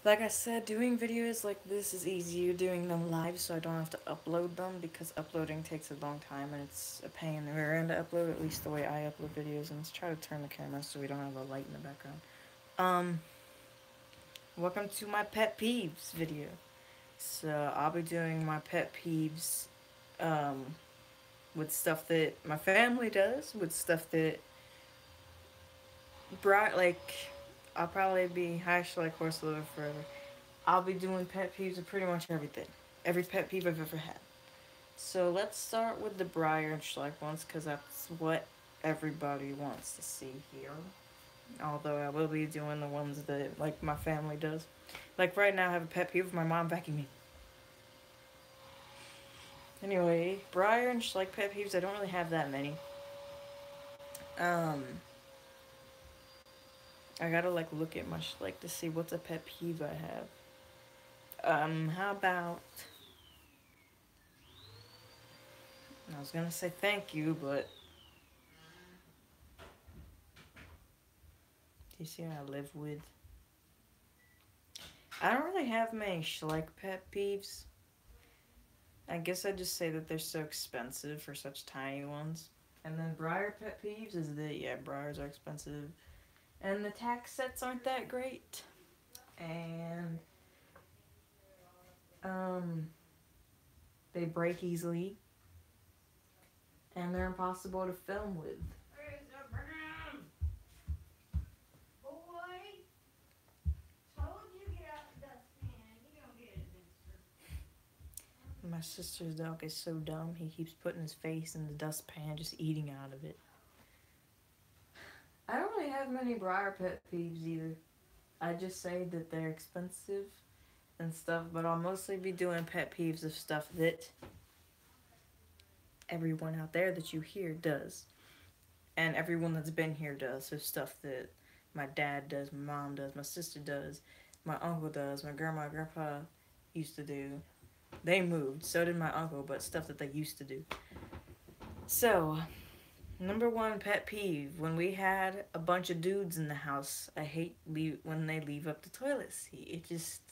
Like I said, doing videos like this is easier doing them live so I don't have to upload them because uploading takes a long time and it's a pain in the rear end to upload, at least the way I upload videos. And let's try to turn the camera so we don't have a light in the background. Um, Welcome to my pet peeves video. So I'll be doing my pet peeves um, with stuff that my family does, with stuff that brought like I'll probably be hash like horse liver forever. I'll be doing pet peeves of pretty much everything. Every pet peeve I've ever had. So let's start with the Briar and Schleich ones because that's what everybody wants to see here. Although I will be doing the ones that like my family does. Like right now I have a pet peeve with my mom vacuuming. Anyway, Briar and Schleich pet peeves, I don't really have that many. Um I gotta like look at my Schleich to see what's a pet peeve I have. How about I was gonna say thank you, but do you see what I live with? I don't really have many Schleich pet peeves. I guess I'd just say that they're so expensive for such tiny ones. And then Briar pet peeves is that, yeah, Briars are expensive. And the tax sets aren't that great. And, um, they break easily. And they're impossible to film with. My sister's dog is so dumb, he keeps putting his face in the dustpan, just eating out of it. I don't really have many Briar pet peeves either. I just say that they're expensive and stuff, but I'll mostly be doing pet peeves of stuff that everyone out there that you hear does. And everyone that's been here does. So stuff that my dad does, my mom does, my sister does, my uncle does, my grandma and grandpa used to do. They moved, so did my uncle, but stuff that they used to do. So, number one pet peeve, when we had a bunch of dudes in the house, I hate when they leave up the toilet seat. It just,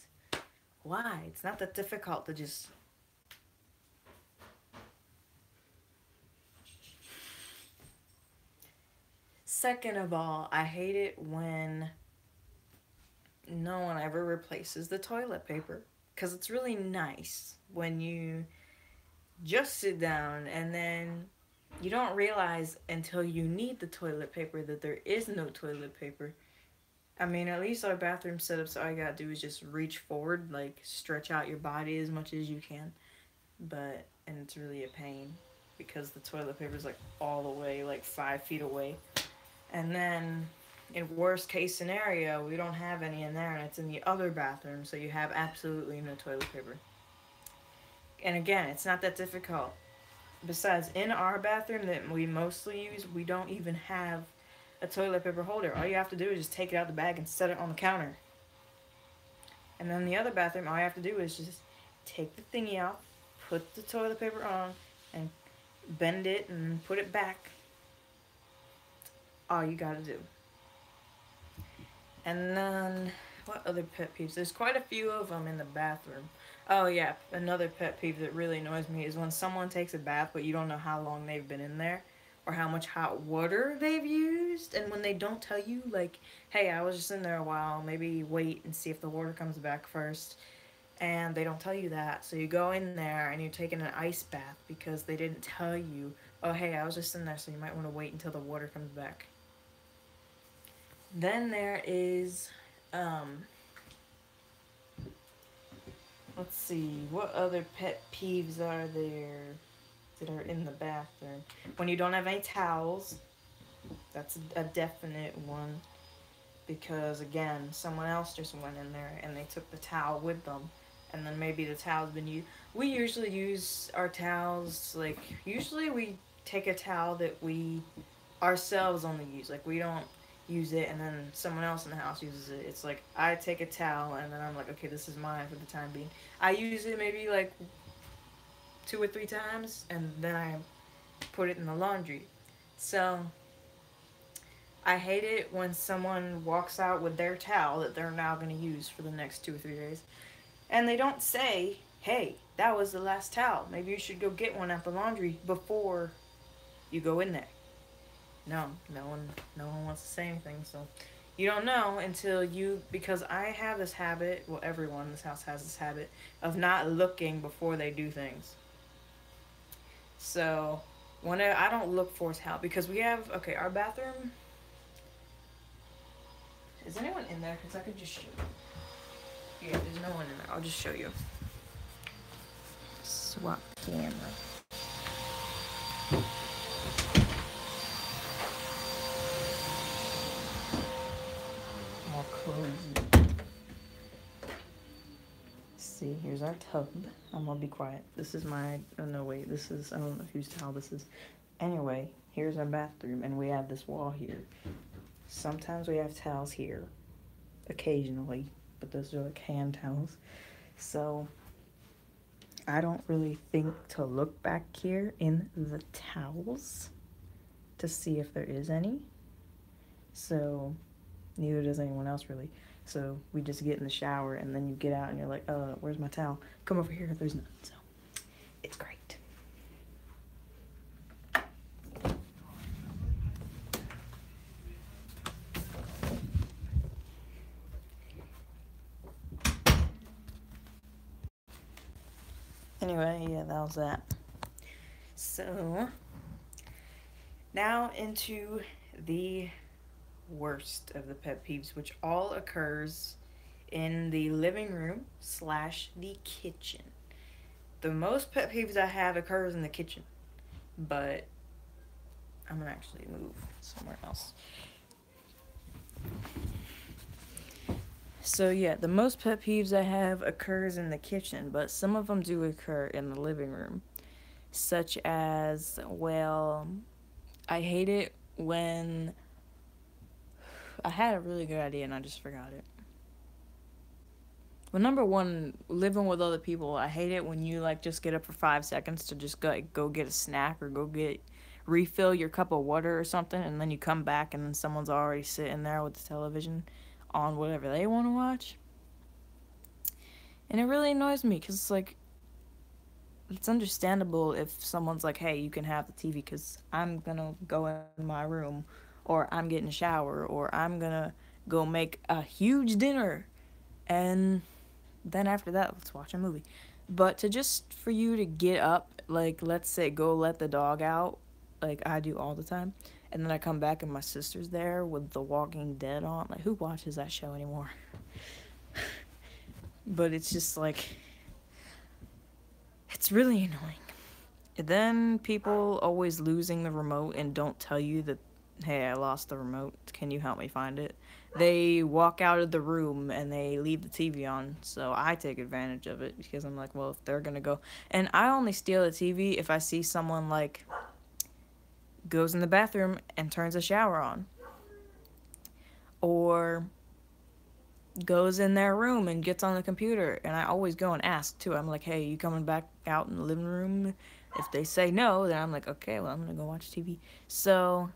why? It's not that difficult to just. Second of all, I hate it when no one ever replaces the toilet paper. Because it's really nice when you just sit down and then you don't realize until you need the toilet paper that there is no toilet paper. I mean, at least our bathroom setup, so all you gotta do is just reach forward, like stretch out your body as much as you can. And it's really a pain because the toilet paper is like all the way, like 5 feet away. And then, in worst case scenario, we don't have any in there and it's in the other bathroom, so you have absolutely no toilet paper. And again, it's not that difficult. Besides, in our bathroom that we mostly use, we don't even have a toilet paper holder. All you have to do is just take it out of the bag and set it on the counter. And then the other bathroom, all you have to do is just take the thingy out, put the toilet paper on, and bend it and put it back. All you gotta do. And then, what other pet peeves? There's quite a few of them in the bathroom. Oh, yeah, another pet peeve that really annoys me is when someone takes a bath but you don't know how long they've been in there or how much hot water they've used. And when they don't tell you, like, hey, I was just in there a while, maybe wait and see if the water comes back first. And they don't tell you that. So you go in there and you're taking an ice bath because they didn't tell you, oh, hey, I was just in there, so you might want to wait until the water comes back. Then there is, um, let's see, what other pet peeves are there that are in the bathroom? When you don't have any towels, that's a definite one. Because again, someone else just went in there and they took the towel with them. And then maybe the towel's been used. We usually use our towels, like, usually we take a towel that we ourselves only use. Like, we don't use it and then someone else in the house uses it. It's like I take a towel and then I'm like, okay, this is mine for the time being. I use it maybe like 2 or 3 times and then I put it in the laundry. So I hate it when someone walks out with their towel that they're now going to use for the next 2 or 3 days, and they don't say, "Hey, that was the last towel. Maybe you should go get one at the laundry before you go in there." No, no one wants to say anything. So you don't know until you, because I have this habit. Well, everyone in this house has this habit of not looking before they do things. So when I don't look for a towel because we have, okay, our bathroom. Is anyone in there? Because I could just show you. Yeah, there's no one in there. I'll just show you. Swap camera. More cozy. See, here's our tub. I'm gonna be quiet. This is my, oh no, wait, this is, I don't know whose towel this is. Anyway, here's our bathroom, and we have this wall here. Sometimes we have towels here, occasionally, but those are like hand towels. So I don't really think to look back here in the towels to see if there is any. So neither does anyone else really. So we just get in the shower, and then you get out and you're like, where's my towel? Come over here, there's none. So it's great. Anyway, yeah, that was that. So now into the worst of the pet peeves, which all occurs in the living room slash the kitchen. The most pet peeves I have occurs in the kitchen, but I'm gonna actually move somewhere else. So yeah, the most pet peeves I have occurs in the kitchen, but some of them do occur in the living room, such as, well, I hate it when I had a really good idea and I just forgot it. Well, number one, living with other people, I hate it when you like just get up for 5 seconds to just go get a snack or refill your cup of water or something, and then you come back and then someone's already sitting there with the television on whatever they want to watch. And it really annoys me because it's like, it's understandable if someone's like, hey, you can have the TV because I'm gonna go in my room, or I'm getting a shower, or I'm gonna go make a huge dinner, and then after that, let's watch a movie. But to just for you to get up, like, let's say go let the dog out, like I do all the time, and then I come back and my sister's there with The Walking Dead on. Like, who watches that show anymore? But it's just like, it's really annoying. And then people always losing the remote and don't tell you that, hey, I lost the remote. Can you help me find it? They walk out of the room and they leave the TV on. So I take advantage of it because I'm like, well, if they're going to go. And I only steal the TV if I see someone, like, goes in the bathroom and turns a shower on. Or goes in their room and gets on the computer. And I always go and ask, too. I'm like, hey, you coming back out in the living room? If they say no, then I'm like, okay, well, I'm going to go watch TV. So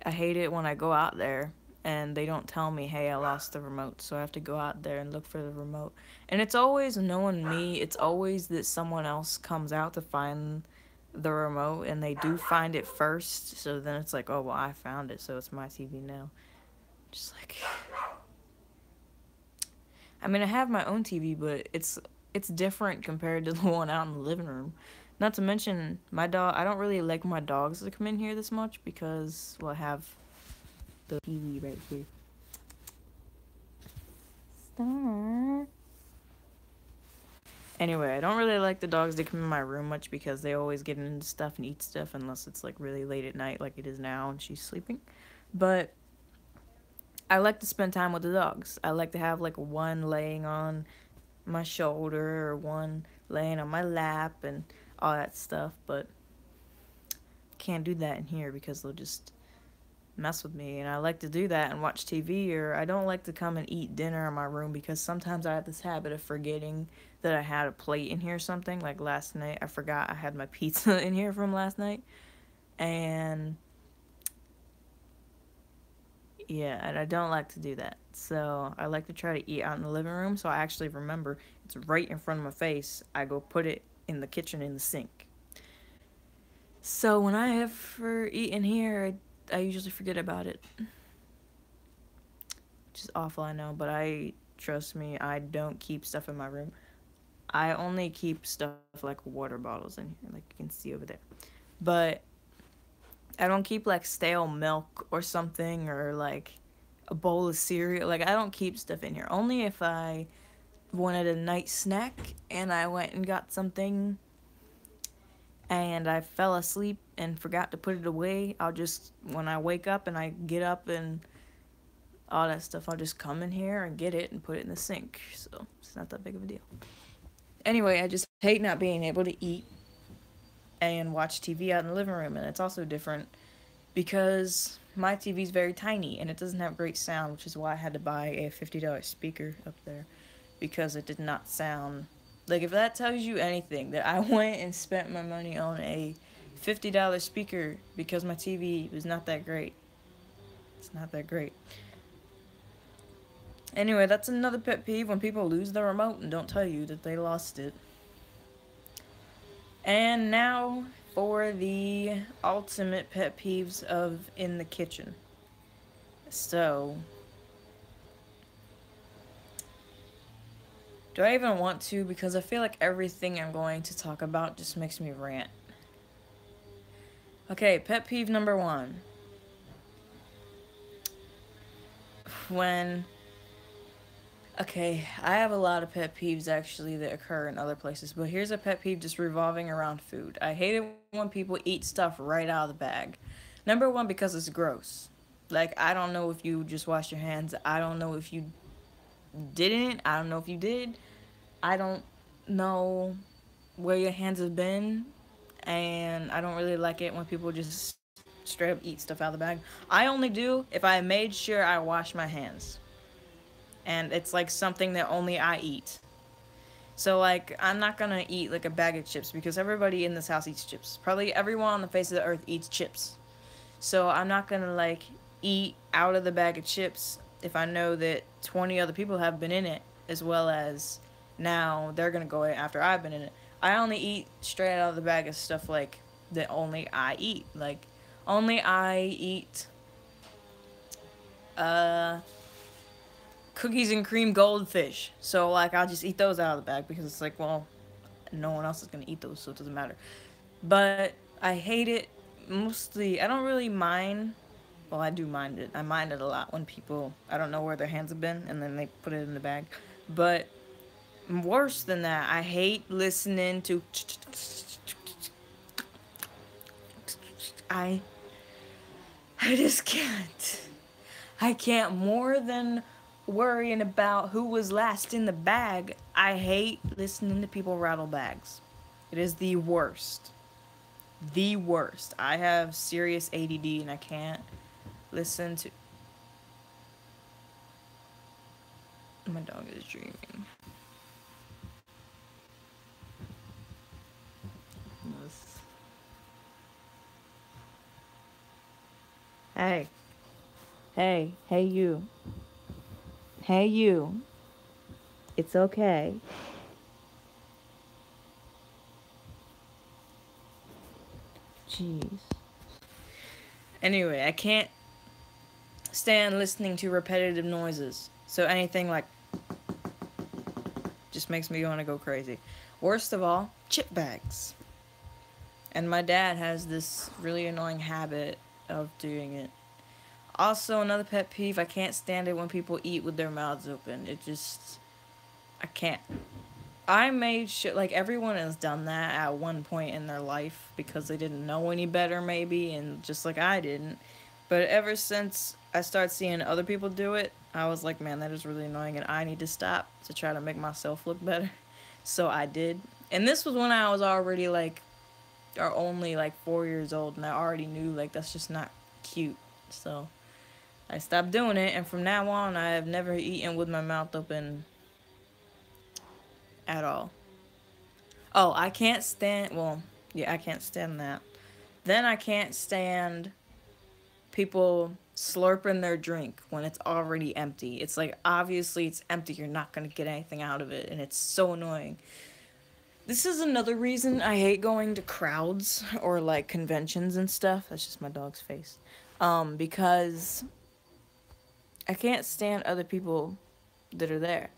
I hate it when I go out there and they don't tell me, hey, I lost the remote. So I have to go out there and look for the remote. And it's always knowing me. It's always that someone else comes out to find the remote and they do find it first. So then it's like, oh, well, I found it, so it's my TV now. Just like, I mean, I have my own TV, but it's different compared to the one out in the living room. Not to mention, my dog, I don't really like my dogs to come in here this much because, well, I have the TV right here. Star. Anyway, I don't really like the dogs to come in my room much because they always get into stuff and eat stuff unless it's like really late at night like it is now and she's sleeping. But I like to spend time with the dogs. I like to have like one laying on my shoulder or one laying on my lap and all that stuff, but can't do that in here because they'll just mess with me. And I like to do that and watch TV, or I don't like to come and eat dinner in my room because sometimes I have this habit of forgetting that I had a plate in here or something. Like last night, I forgot I had my pizza in here from last night, and Yeah, and I don't like to do that. So I like to try to eat out in the living room. So I actually remember it's right in front of my face. I go put it in the kitchen in the sink. So when I ever eat in here, I usually forget about it, which is awful, I know. But I trust me, I don't keep stuff in my room. I only keep stuff like water bottles in here, like you can see over there. But I don't keep like stale milk or something or like a bowl of cereal. Like I don't keep stuff in here. Only if I wanted a night snack and I went and got something and I fell asleep and forgot to put it away. I'll just when I wake up and I get up and all that stuff, I'll just come in here and get it and put it in the sink. So it's not that big of a deal. Anyway, I just hate not being able to eat and watch TV out in the living room, and it's also different because my TV is very tiny and it doesn't have great sound, which is why I had to buy a $50 speaker up there because it did not sound like if that tells you anything that I went and spent my money on a $50 speaker because my TV was not that great. It's not that great. Anyway, that's another pet peeve when people lose the remote and don't tell you that they lost it. And now for the ultimate pet peeves of in the kitchen. So, do I even want to? Because I feel like everything I'm going to talk about just makes me rant. Okay, pet peeve number one. When. Okay, I have a lot of pet peeves actually that occur in other places, but here's a pet peeve just revolving around food. I hate it when people eat stuff right out of the bag. Number one, because it's gross. Like, I don't know if you just washed your hands. I don't know if you didn't. I don't know if you did. I don't know where your hands have been, and I don't really like it when people just straight up eat stuff out of the bag. I only do if I made sure I wash my hands, and it's like something that only I eat. So like I'm not gonna eat like a bag of chips because everybody in this house eats chips. Probably everyone on the face of the earth eats chips. So I'm not gonna like eat out of the bag of chips if I know that 20 other people have been in it, as well as now they're gonna go in after I've been in it. I only eat straight out of the bag of stuff like that only I eat. Like only I eat uh cookies and cream goldfish. So like I'll just eat those out of the bag because it's like, well, no one else is gonna eat those, so it doesn't matter. But I hate it mostly. I don't really mind. Well, I do mind it. I mind it a lot when people I don't know where their hands have been and then they put it in the bag. But worse than that, I hate listening to I I just can't. I can't more than worrying about who was last in the bag. I hate listening to people rattle bags. It is the worst. The worst. I have serious ADD and I can't listen to. My dog is dreaming. Hey. Hey, you. Hey, you. It's okay. Jeez. Anyway, I can't stand listening to repetitive noises. So anything like just makes me want to go crazy. Worst of all, chip bags. And my dad has this really annoying habit of doing it. Also, another pet peeve, I can't stand it when people eat with their mouths open. It just. I can't. I made sure, like, everyone has done that at one point in their life because they didn't know any better, maybe, and just like I didn't. But ever since I started seeing other people do it, I was like, man, that is really annoying, and I need to stop to try to make myself look better. So I did. And this was when I was already, like, or only, like, 4 years old, and I already knew, like, that's just not cute. So I stopped doing it, and from now on, I have never eaten with my mouth open at all. Oh, I can't stand. Well, yeah, I can't stand that. Then I can't stand people slurping their drink when it's already empty. It's like, obviously it's empty, you're not going to get anything out of it, and it's so annoying. This is another reason I hate going to crowds or like conventions and stuff. That's just my dog's face. Because I can't stand other people that are there.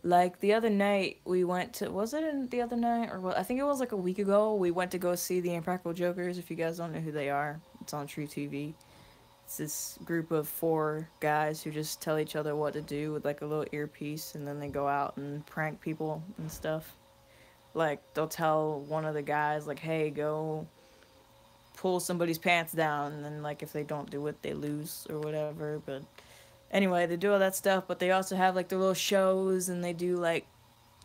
Like the other night, we went to, was it the other night or what? I think it was like a week ago. We went to go see the Impractical Jokers. If you guys don't know who they are, it's on True TV. It's this group of four guys who just tell each other what to do with like a little earpiece, and then they go out and prank people and stuff. Like they'll tell one of the guys like, "Hey, go pull somebody's pants down," and then like if they don't do it, they lose or whatever. But anyway, they do all that stuff, but they also have like their little shows, and they do like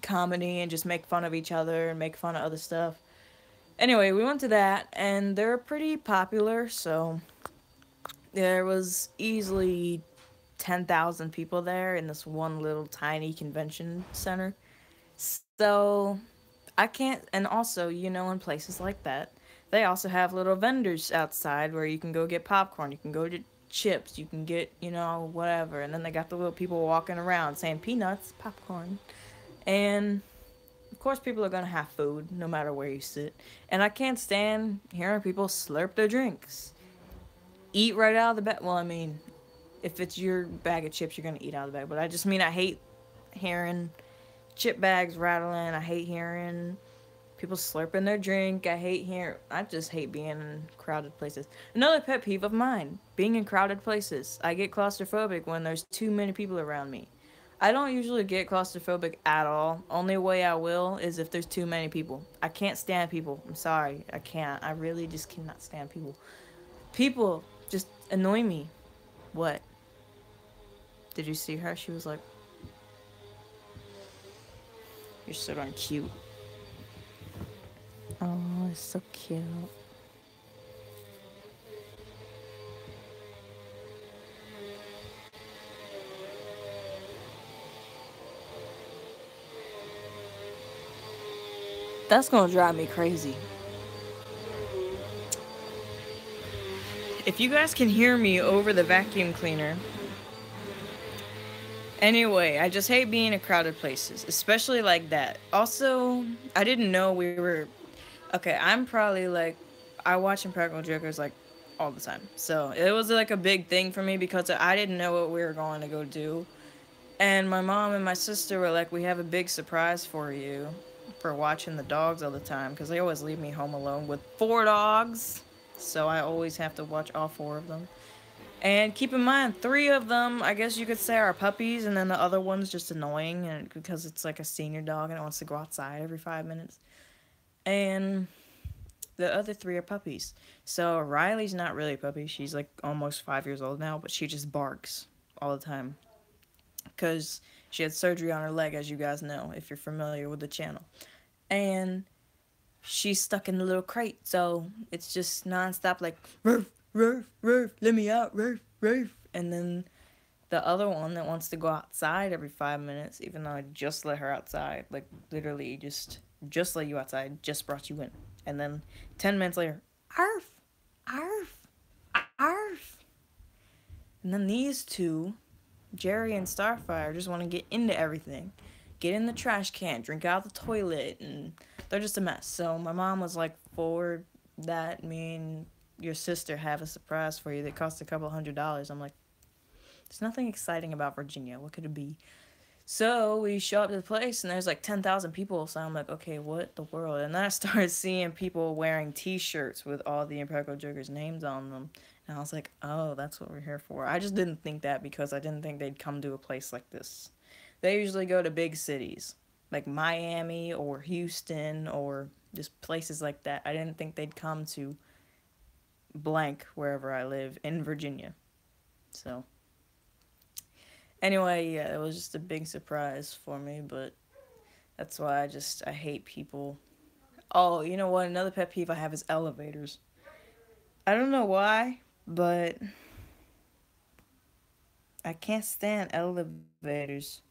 comedy and just make fun of each other and make fun of other stuff. Anyway, we went to that, and they're pretty popular, so there was easily 10,000 people there in this one little tiny convention center. So I can't, and also, in places like that, they also have little vendors outside where you can go get popcorn, you can go get chips, you can get, whatever. And then they got the little people walking around saying peanuts, popcorn. And of course, people are going to have food no matter where you sit. And I can't stand hearing people slurp their drinks. Eat right out of the bag. Well, I mean, if it's your bag of chips, you're going to eat out of the bag. But I just mean I hate hearing chip bags rattling. I hate hearing people slurping their drink. I just hate being in crowded places. Another pet peeve of mine, being in crowded places. I get claustrophobic when there's too many people around me. I don't usually get claustrophobic at all. Only way I will is if there's too many people. I can't stand people. I'm sorry. I can't. I really just cannot stand people. People just annoy me. What? Did you see her? She was like, "You're so darn cute." Oh, it's so cute. That's gonna drive me crazy. If you guys can hear me over the vacuum cleaner. Anyway, I just hate being in crowded places, especially like that. Also, I didn't know we were. Okay, I'm probably like. I watch Impractical Jokers like all the time. So it was like a big thing for me because I didn't know what we were going to go do. And my mom and my sister were like, "We have a big surprise for you for watching the dogs all the time." Because they always leave me home alone with four dogs. So I always have to watch all four of them. And keep in mind, three of them, I guess you could say, are puppies, and then the other one's just annoying, and because it's like a senior dog and it wants to go outside every 5 minutes. And the other three are puppies. So Riley's not really a puppy. She's like almost 5 years old now, but she just barks all the time because she had surgery on her leg, as you guys know, if you're familiar with the channel. And she's stuck in the little crate, so it's just nonstop like roof, roof, roof, let me out, roof, roof. And then the other one that wants to go outside every 5 minutes, even though I just let her outside, like literally just let you outside, just brought you in. And then 10 minutes later, arf, arf, arf. And then these two, Jerry and Starfire, just want to get into everything. Get in the trash can, drink out the toilet, and they're just a mess. So my mom was like, "For that, me and your sister have a surprise for you that costs a couple $100." I'm like, there's nothing exciting about Virginia. What could it be? So we show up to the place, and there's like 10,000 people. So I'm like, okay, what the world? And then I started seeing people wearing T-shirts with all the Impractical Jokers' names on them. And I was like, oh, that's what we're here for. I just didn't think that because I didn't think they'd come to a place like this. They usually go to big cities, like Miami or Houston or just places like that. I didn't think they'd come to blank, wherever I live, in Virginia. So, anyway, yeah, it was just a big surprise for me, but that's why I hate people. Oh, you know what? Another pet peeve I have is elevators. I don't know why, but I can't stand elevators.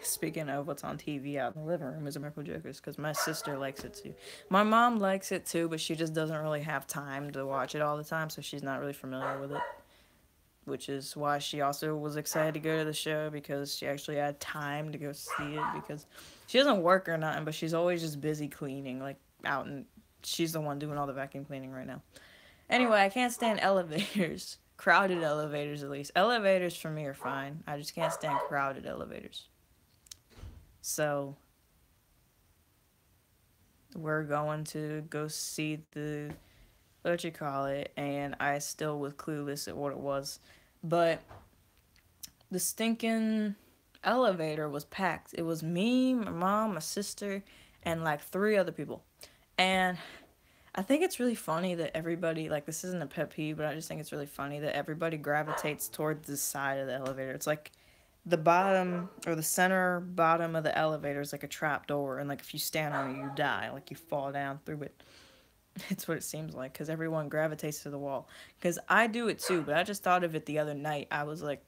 Speaking of what's on TV out in the living room is American Jokers because my sister likes it too. My mom likes it too, but she just doesn't really have time to watch it all the time, so she's not really familiar with it. Which is why she also was excited to go to the show because she actually had time to go see it because she doesn't work or nothing, but she's always just busy cleaning, like out and she's the one doing all the vacuum cleaning right now. Anyway, I can't stand elevators. Crowded elevators, at least. Elevators for me are fine. I just can't stand crowded elevators. So, we're going to go see the, what you call it, and I still was clueless at what it was. But the stinking elevator was packed. It was me, my mom, my sister, and like three other people. And I think it's really funny that everybody, like, this isn't a pet peeve, but I just think it's really funny that everybody gravitates toward the side of the elevator. It's like the bottom or the center bottom of the elevator is like a trap door, and like if you stand on it, you die, like you fall down through it. It's what it seems like because everyone gravitates to the wall. Because I do it too, but I just thought of it the other night. I was like,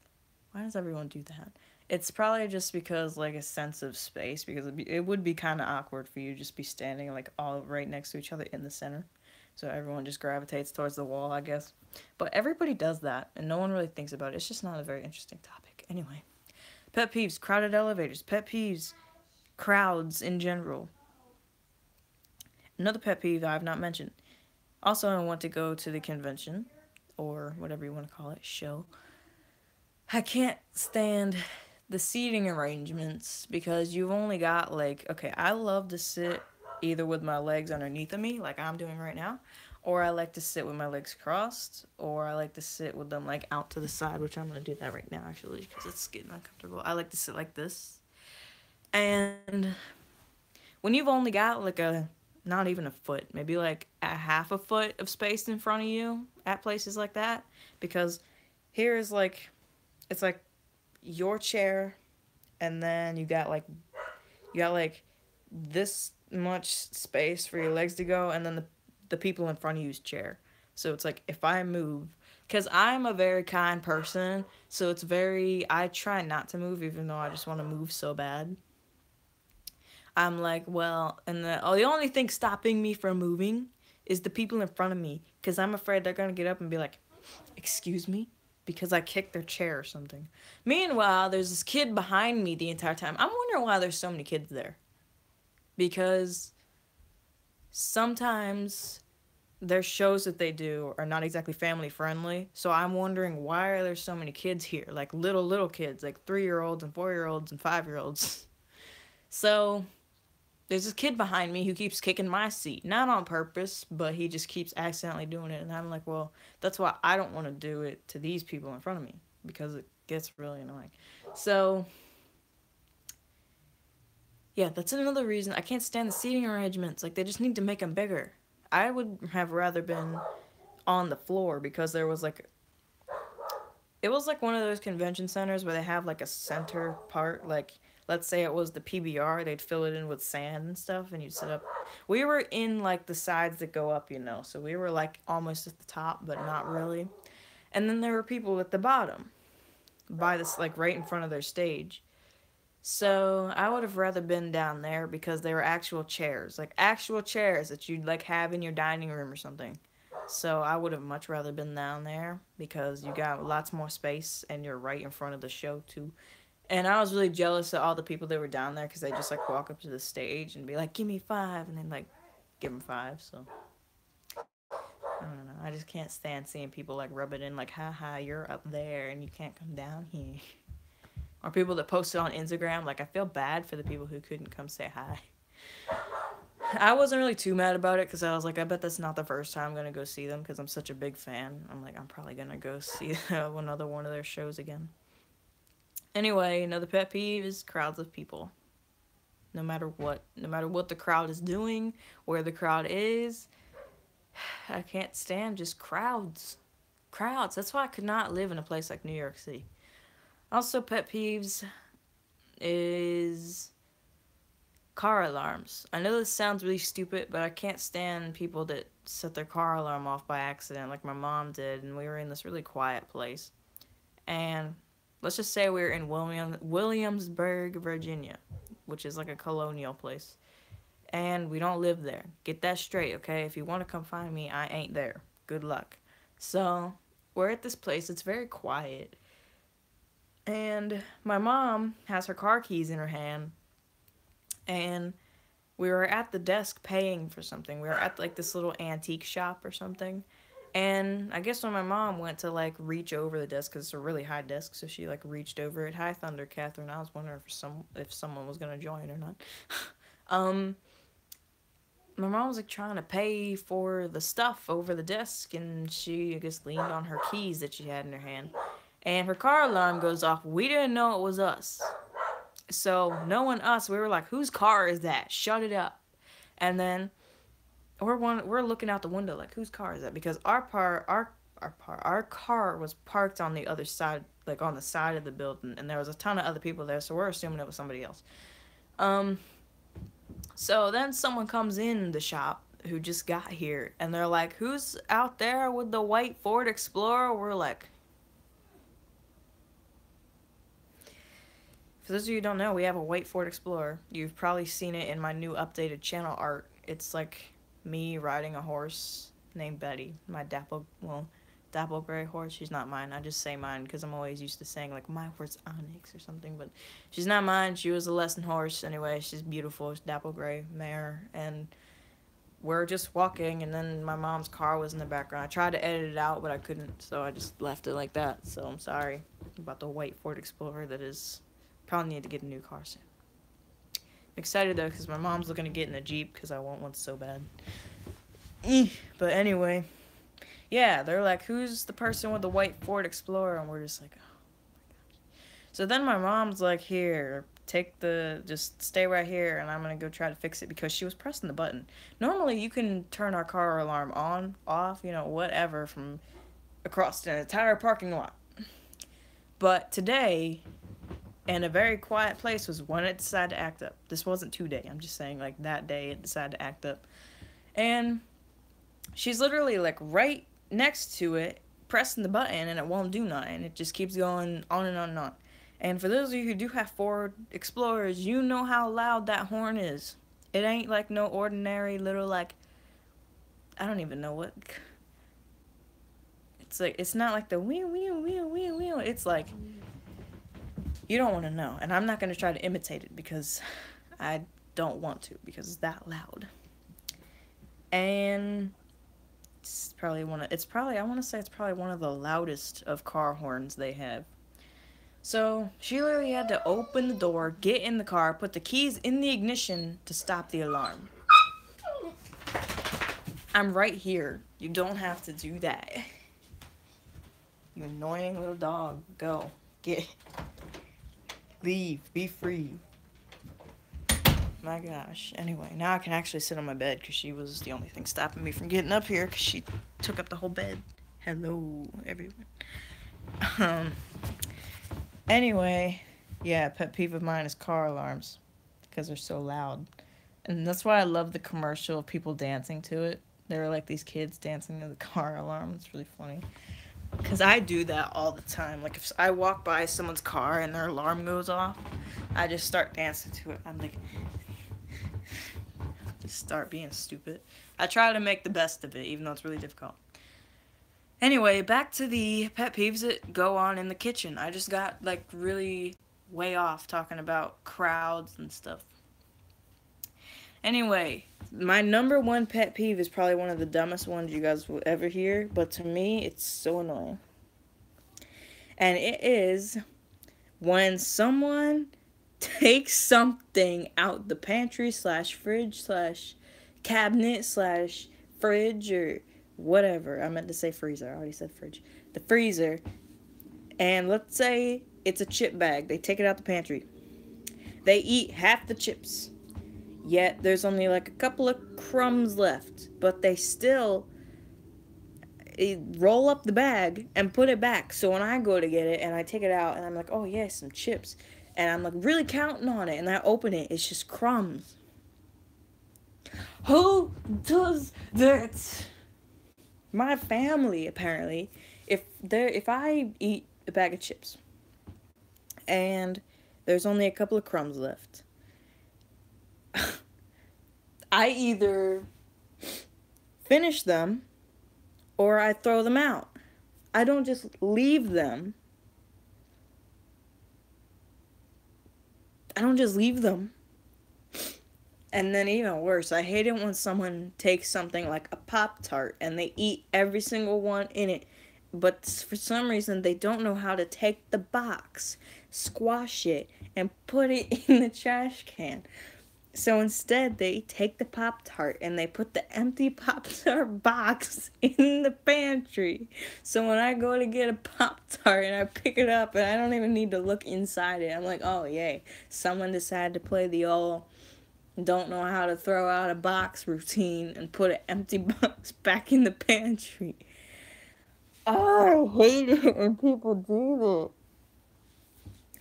why does everyone do that? It's probably just because like a sense of space because it would be kind of awkward for you to just be standing like all right next to each other in the center. So everyone just gravitates towards the wall, I guess. But everybody does that and no one really thinks about it. It's just not a very interesting topic. Anyway, pet peeves, crowded elevators, pet peeves, crowds in general. Another pet peeve that I've not mentioned. Also, I want to go to the convention or whatever you want to call it, show. I can't stand the seating arrangements because you've only got like, okay, I love to sit either with my legs underneath of me like I'm doing right now, or I like to sit with my legs crossed, or I like to sit with them like out to the side, which I'm going to do that right now actually because it's getting uncomfortable. I like to sit like this. And when you've only got like a not even a foot, maybe like a half a foot of space in front of you at places like that, because here is like it's like your chair and then you got like this much space for your legs to go and then the people in front of you's chair. So it's like if I move because I'm a very kind person, so it's very I try not to move even though I just want to move so bad. I'm like, well, and the only thing stopping me from moving is the people in front of me because I'm afraid they're going to get up and be like, excuse me? Because I kicked their chair or something. Meanwhile, there's this kid behind me the entire time. I'm wondering why there's so many kids there. Because sometimes their shows that they do are not exactly family friendly. So I'm wondering why are there so many kids here? Like little kids, like 3-year-olds and 4-year-olds and 5-year-olds. So there's this kid behind me who keeps kicking my seat. Not on purpose, but he just keeps accidentally doing it. And I'm like, well, that's why I don't want to do it to these people in front of me. Because it gets really annoying. So, yeah, that's another reason I can't stand the seating arrangements. Like, they just need to make them bigger. I would have rather been on the floor because there was like it was like one of those convention centers where they have like a center part, like let's say it was the PBR, they'd fill it in with sand and stuff and you'd sit up. We were in like the sides that go up, so we were like almost at the top, but not really. And then there were people at the bottom by this like right in front of their stage. So I would have rather been down there because they were actual chairs that you'd like have in your dining room or something. So I would have much rather been down there because you got lots more space and you're right in front of the show too. And I was really jealous of all the people that were down there because they just like walk up to the stage and be like, "Give me five," and then like give them five. So I don't know. I just can't stand seeing people like rub it in like, "Ha, you're up there and you can't come down here." Or people that post it on Instagram. Like I feel bad for the people who couldn't come say hi. I wasn't really too mad about it because I was like, I bet that's not the first time I'm going to go see them because I'm such a big fan. I'm like, I'm probably going to go see another one of their shows again. Anyway, another pet peeve is crowds of people. No matter what the crowd is doing, where the crowd is, I can't stand just crowds. Crowds. That's why I could not live in a place like New York City. Also, pet peeves is car alarms. I know this sounds really stupid, but I can't stand people that set their car alarm off by accident like my mom did, and we were in this really quiet place. And let's just say we're in Williamsburg, Virginia, which is like a colonial place. And we don't live there. Get that straight, okay? If you want to come find me, I ain't there. Good luck. So, we're at this place. It's very quiet. And my mom has her car keys in her hand. And we were at the desk paying for something. We were at like this little antique shop or something. And I guess when my mom went to like reach over the desk, because it's a really high desk, so she like reached over it. Hi, Thunder Catherine. I was wondering if someone was gonna join or not. My mom was like trying to pay for the stuff over the desk, and she, I guess, leaned on her keys that she had in her hand, and her car alarm goes off. We didn't know it was us, so knowing us, we were like, whose car is that? Shut it up. And then we're looking out the window like, whose car is that? Because our car was parked on the other side, like on the side of the building, and there was a ton of other people there, so we're assuming it was somebody else. So then someone comes in the shop who just got here, and they're like, who's out there with the white Ford Explorer? We're like, for those of you who don't know, we have a white Ford Explorer. You've probably seen it in my new updated channel art. It's like me riding a horse named Betty, my dapple gray horse. She's not mine. I just say mine because I'm always used to saying like my horse Onyx or something, but she's not mine. She was a lesson horse anyway. She's beautiful. She's dapple gray mare, and we're just walking, and then my mom's car was in the background. I tried to edit it out, but I couldn't, so I just left it like that. So I'm sorry about the white Ford Explorer that is. Probably need to get a new car soon. I'm excited though because my mom's looking to get in a Jeep because I want one so bad. But anyway, yeah, they're like, who's the person with the white Ford Explorer? And we're just like, oh my gosh. So then my mom's like, here, just stay right here, and I'm gonna go try to fix it, because she was pressing the button. Normally you can turn our car alarm on, off, you know, whatever, from across the entire parking lot. But today, in a very quiet place, was when it decided to act up. This wasn't today. I'm just saying, like, that day it decided to act up. And she's literally, like, right next to it, pressing the button, and it won't do nothing. It just keeps going on and on and on. And for those of you who do have Ford Explorers, you know how loud that horn is. It ain't, like, no ordinary little, like, I don't even know what. It's like, it's not like the wheel, wheel, wheel, wheel, wheel. It's like, you don't want to know, and I'm not going to try to imitate it because I don't want to, because it's that loud. And it's probably I want to say it's probably one of the loudest of car horns they have. So she literally had to open the door, get in the car, put the keys in the ignition to stop the alarm. I'm right here. You don't have to do that. You annoying little dog. Go. Get. Leave. Be free. My gosh. Anyway, now I can actually sit on my bed because she was the only thing stopping me from getting up here because she took up the whole bed. Hello, everyone. Anyway, yeah, pet peeve of mine is car alarms because they're so loud. And that's why I love the commercial of people dancing to it. There are like these kids dancing to the car alarm. It's really funny. Because I do that all the time. Like, if I walk by someone's car and their alarm goes off, I just start dancing to it. I'm like, just start being stupid. I try to make the best of it, even though it's really difficult. Anyway, back to the pet peeves that go on in the kitchen. I just got, like, really way off talking about crowds and stuff. Anyway, my number one pet peeve is probably one of the dumbest ones you guys will ever hear, but to me, it's so annoying. And it is when someone takes something out the pantry / fridge / cabinet / fridge or whatever. I meant to say freezer. I already said fridge. The freezer. And let's say it's a chip bag. They take it out the pantry. They eat half the chips. Yet there's only like a couple of crumbs left, but they still roll up the bag and put it back. So when I go to get it and I take it out and I'm like, oh yeah, some chips, and I'm like really counting on it, and I open it, it's just crumbs. Who does that? My family, apparently. If I eat a bag of chips and there's only a couple of crumbs left. I either finish them or I throw them out. I don't just leave them. I don't just leave them. And then even worse, I hate it when someone takes something like a Pop Tart and they eat every single one in it. But for some reason, they don't know how to take the box, squash it, and put it in the trash can. So instead, they take the Pop Tart and they put the empty Pop Tart box in the pantry. So when I go to get a Pop Tart and I pick it up and I don't even need to look inside it, I'm like, oh, yay. Someone decided to play the all don't know how to throw out a box routine and put an empty box back in the pantry. Oh, I hate it when people do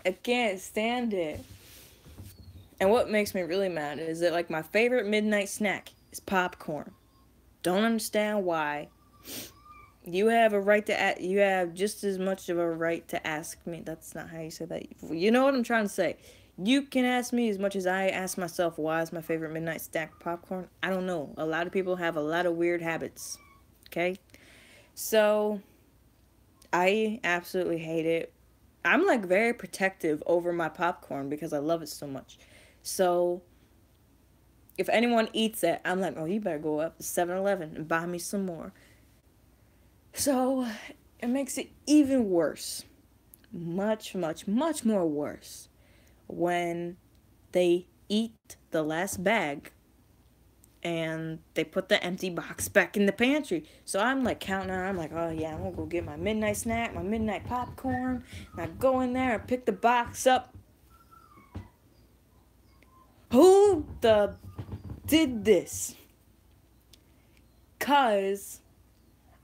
that. I can't stand it. And what makes me really mad is that, like, my favorite midnight snack is popcorn. Don't understand why. You have a right to you have just as much of a right to ask me. That's not how you say that. You know what I'm trying to say. You can ask me as much as I ask myself why is my favorite midnight snack popcorn. I don't know. A lot of people have a lot of weird habits. Okay? So, I absolutely hate it. I'm like very protective over my popcorn because I love it so much. So, if anyone eats it, I'm like, oh, you better go up to 7-Eleven and buy me some more. So, it makes it even worse. Much, much, much more worse when they eat the last bag and they put the empty box back in the pantry. So I'm like counting on, I'm like, oh yeah, I'm gonna go get my midnight snack, my midnight popcorn. And I go in there and pick the box up. Who the did this? 'Cause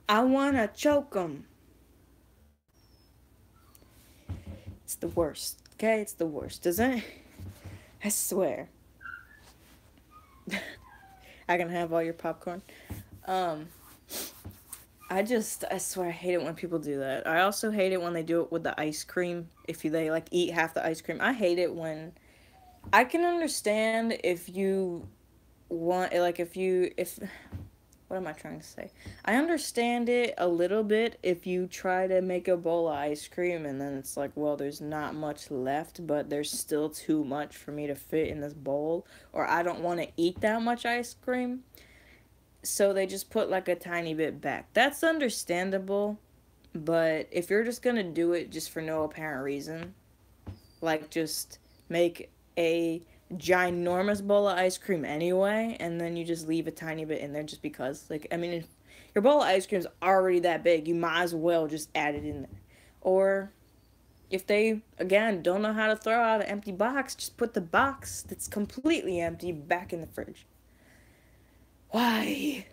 I wanna choke them. It's the worst. Okay, it's the worst, isn't it? I swear. I can have all your popcorn. Um, I swear I hate it when people do that. I also hate it when they do it with the ice cream. If they like eat half the ice cream. I hate it when, I can understand if you want, like if, what am I trying to say? I understand it a little bit if you try to make a bowl of ice cream and then it's like, well, there's not much left, but there's still too much for me to fit in this bowl, or I don't want to eat that much ice cream. So they just put like a tiny bit back. That's understandable, but if you're just gonna do it just for no apparent reason, like just make a ginormous bowl of ice cream anyway, and then you just leave a tiny bit in there just because. Like, I mean, if your bowl of ice cream is already that big, you might as well just add it in there. Or if they, again, don't know how to throw out an empty box, just put the box that's completely empty back in the fridge. Why?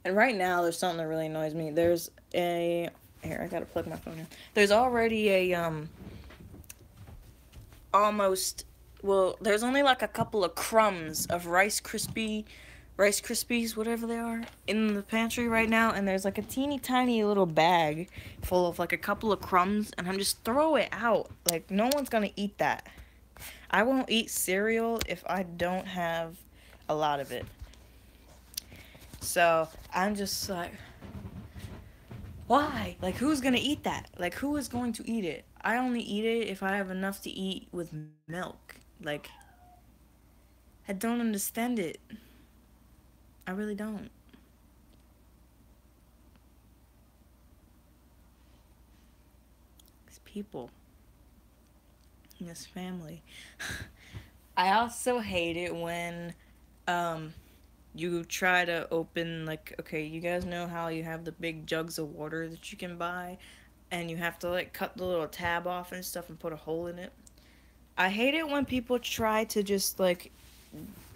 And right now, there's something that really annoys me. There's a, here, I gotta plug my phone in. There's already a, almost, well, there's only like a couple of crumbs of Rice Krispies, whatever they are, in the pantry right now, and there's like a teeny tiny little bag full of like a couple of crumbs, and I'm just throw it out. Like, no one's gonna eat that. I won't eat cereal if I don't have a lot of it. So, I'm just like, why? Like, who's gonna eat that? Like, who is going to eat it? I only eat it if I have enough to eat with milk. Like, I don't understand it. I really don't. These people in this family. I also hate it when you try to open, like, okay, you guys know how you have the big jugs of water that you can buy and you have to like cut the little tab off and stuff and put a hole in it. I hate it when people try to just like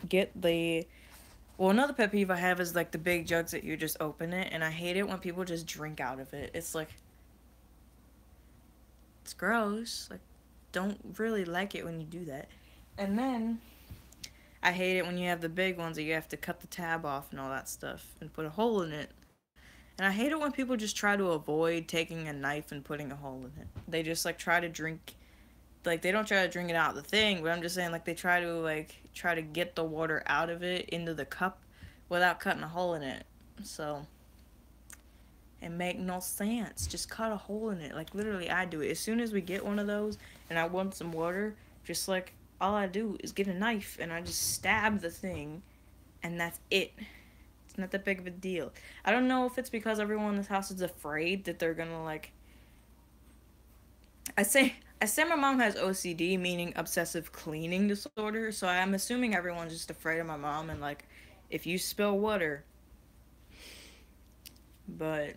get the, well, another pet peeve I have is like the big jugs that you just open it, and I hate it when people just drink out of it. It's like, it's gross. Like, don't really like it when you do that. And then I hate it when you have the big ones that you have to cut the tab off and all that stuff and put a hole in it. And I hate it when people just try to avoid taking a knife and putting a hole in it. They just like try to drink, like they don't try to drink it out of the thing, but I'm just saying like they try to get the water out of it into the cup without cutting a hole in it. So it make no sense. Just cut a hole in it. Like literally I do it. As soon as we get one of those and I want some water, just like all I do is get a knife and I just stab the thing and that's it. It's not that big of a deal. I don't know if it's because everyone in this house is afraid that they're gonna like. I say my mom has OCD, meaning obsessive cleaning disorder. So I'm assuming everyone's just afraid of my mom and like, if you spill water. But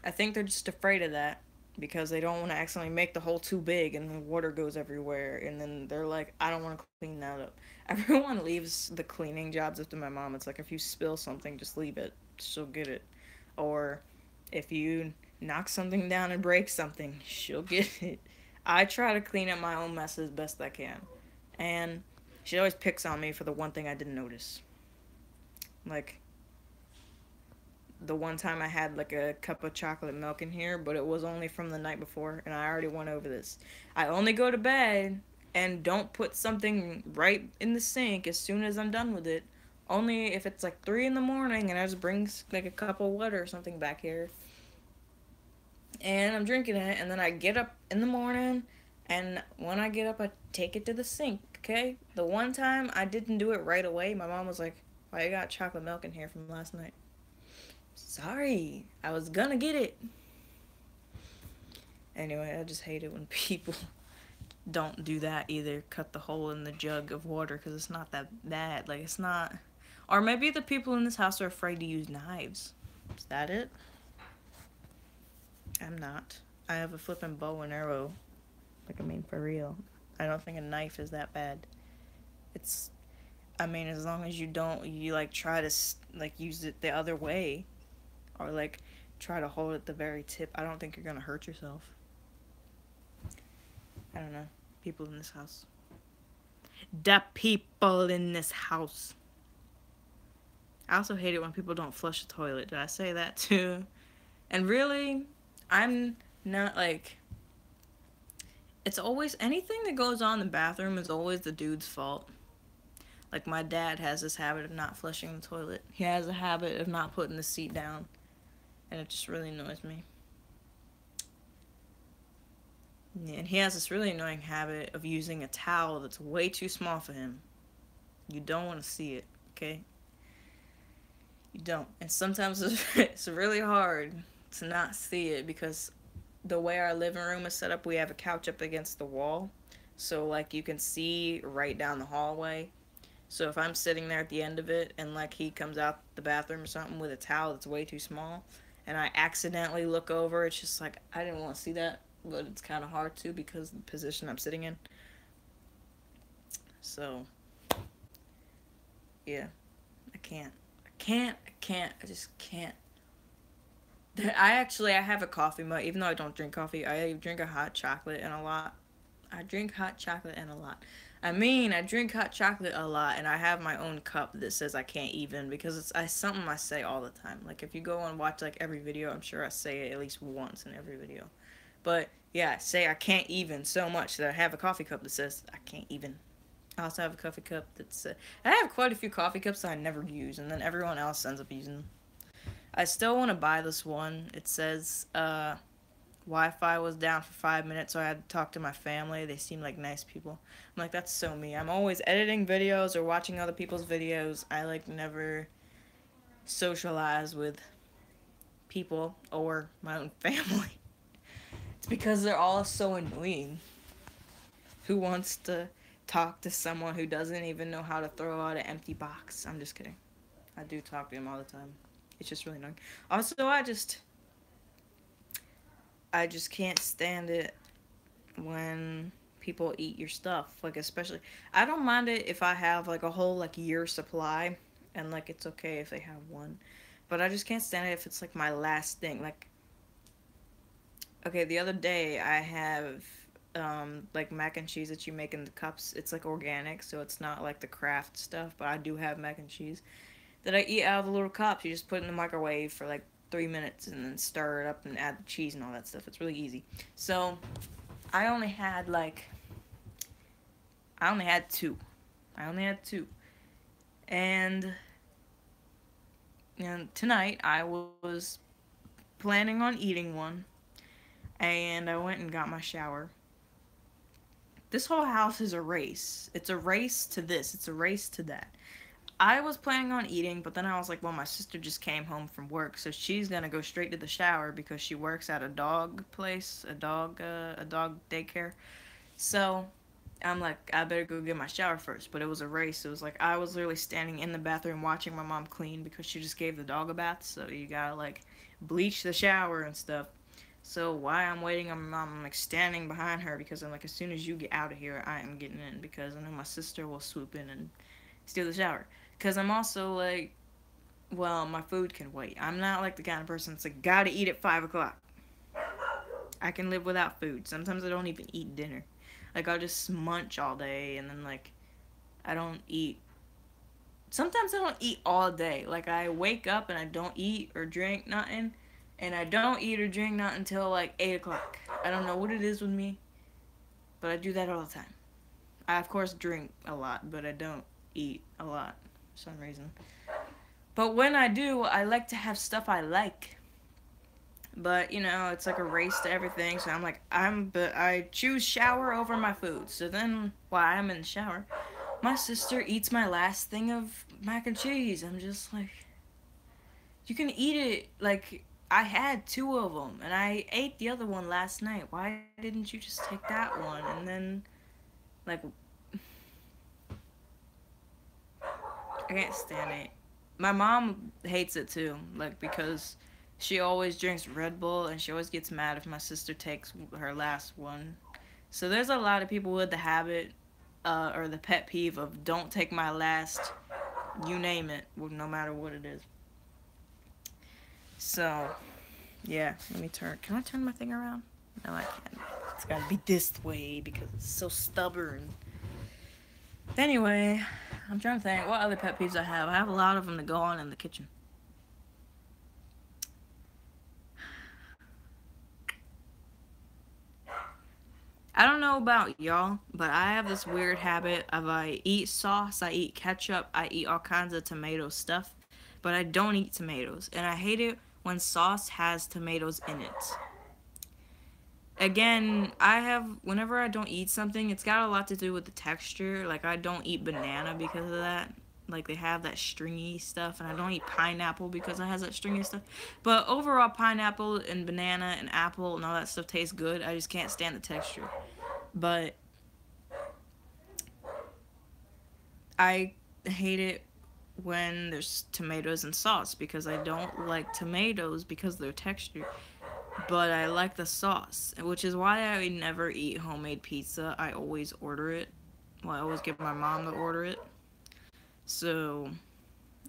I think they're just afraid of that because they don't want to accidentally make the hole too big and the water goes everywhere. And then they're like, I don't want to clean that up. Everyone leaves the cleaning jobs up to my mom. It's like if you spill something, just leave it. She'll get it. Or if you knock something down and break something, she'll get it. I try to clean up my own mess as best I can. And she always picks on me for the one thing I didn't notice. Like, the one time I had like a cup of chocolate milk in here, but it was only from the night before, and I already went over this. I only go to bed and don't put something right in the sink as soon as I'm done with it. Only if it's like 3 in the morning and I just bring like a cup of water or something back here. And I'm drinking it, and then I get up in the morning, and when I get up, I take it to the sink, okay? The one time I didn't do it right away, my mom was like, why you got chocolate milk in here from last night? Sorry, I was gonna get it. Anyway, I just hate it when people don't do that either. Cut the hole in the jug of water because it's not that bad. Like, it's not. Or maybe the people in this house are afraid to use knives. Is that it? I'm not. I have a flippin' bow and arrow. Like, I mean, for real. I don't think a knife is that bad. It's. I mean, as long as you like try to like use it the other way, or like try to hold it the very tip. I don't think you're gonna hurt yourself. I don't know. People in this house. The people in this house. I also hate it when people don't flush the toilet. Did I say that too? And really, I'm not like. It's always anything that goes on in the bathroom is always the dude's fault. Like my dad has this habit of not flushing the toilet. He has a habit of not putting the seat down. And it just really annoys me. Yeah, and he has this really annoying habit of using a towel that's way too small for him. You don't want to see it, okay? You don't. And sometimes it's really hard to not see it because the way our living room is set up, we have a couch up against the wall. So, like, you can see right down the hallway. So if I'm sitting there at the end of it and, like, he comes out the bathroom or something with a towel that's way too small and I accidentally look over, it's just like, I didn't want to see that. But it's kind of hard to because of the position I'm sitting in. So, yeah, I can't. I just can't. I have a coffee mug. Even though I don't drink coffee, I drink a hot chocolate and a lot. I drink hot chocolate and a lot. I mean, I drink hot chocolate a lot, and I have my own cup that says I can't even because it's something I say all the time. Like if you go and watch like every video, I'm sure I say it at least once in every video. But yeah, say I can't even so much that I have a coffee cup that says I can't even. I also have a coffee cup that's. I have quite a few coffee cups that I never use, and then everyone else ends up using them. I still want to buy this one. It says Wi-Fi was down for 5 minutes, so I had to talk to my family. They seem like nice people. I'm like, that's so me. I'm always editing videos or watching other people's videos. I like never socialize with people or my own family. It's because they're all so annoying. Who wants to talk to someone who doesn't even know how to throw out an empty box? I'm just kidding. I do talk to them all the time. It's just really annoying. Also, I just can't stand it when people eat your stuff. Like especially, I don't mind it if I have like a whole like year supply, and like it's okay if they have one, but I just can't stand it if it's like my last thing. Like okay, the other day I have like mac and cheese that you make in the cups. It's like organic, so it's not like the Kraft stuff, but I do have mac and cheese that I eat out of the little cups. You just put it in the microwave for like 3 minutes and then stir it up and add the cheese and all that stuff. It's really easy. So I only had like I only had two. I only had two. And tonight I was planning on eating one, and I went and got my shower. This whole house is a race. It's a race to this. It's a race to that. I was planning on eating, but then I was like, well, my sister just came home from work, so she's gonna go straight to the shower because she works at a dog place, a dog daycare. So I'm like, I better go get my shower first. But it was a race. It was like I was literally standing in the bathroom watching my mom clean because she just gave the dog a bath. So you gotta like bleach the shower and stuff. So while I'm waiting on my mom, I'm like standing behind her because I'm like, as soon as you get out of here, I am getting in because I know my sister will swoop in and steal the shower. Because I'm also like, well, my food can wait. I'm not like the kind of person that's like, gotta eat at 5 o'clock. I can live without food. Sometimes I don't even eat dinner. Like, I'll just munch all day and then, like, I don't eat. Sometimes I don't eat all day. Like, I wake up and I don't eat or drink nothing. And I don't eat or drink nothing until, like, 8 o'clock. I don't know what it is with me, but I do that all the time. I, of course, drink a lot, but I don't eat a lot for some reason. But when I do, I like to have stuff I like. But, you know, it's like a race to everything. So I'm like, but I choose shower over my food. So then, while I'm in the shower, my sister eats my last thing of mac and cheese. I'm just like, you can eat it. Like, I had two of them, and I ate the other one last night. Why didn't you just take that one? And then, like, I can't stand it. My mom hates it too, like, because she always drinks Red Bull, and she always gets mad if my sister takes her last one. So there's a lot of people with the habit, or the pet peeve of don't take my last, you name it, no matter what it is. So, yeah, let me turn. Can I turn my thing around? No, I can't. It's gotta be this way because it's so stubborn. Anyway, I'm trying to think what other pet peeves I have. I have a lot of them to go on in the kitchen. I don't know about y'all, but I have this weird habit of I eat sauce, I eat ketchup, I eat all kinds of tomato stuff, but I don't eat tomatoes. And I hate it when sauce has tomatoes in it. Again, whenever I don't eat something, it's got a lot to do with the texture. Like, I don't eat banana because of that. Like, they have that stringy stuff, and I don't eat pineapple because it has that stringy stuff. But overall, pineapple and banana and apple and all that stuff tastes good. I just can't stand the texture. But I hate it when there's tomatoes and sauce because I don't like tomatoes because of their texture. But I like the sauce, which is why I never eat homemade pizza. I always order it. Well, I always get my mom to order it. So,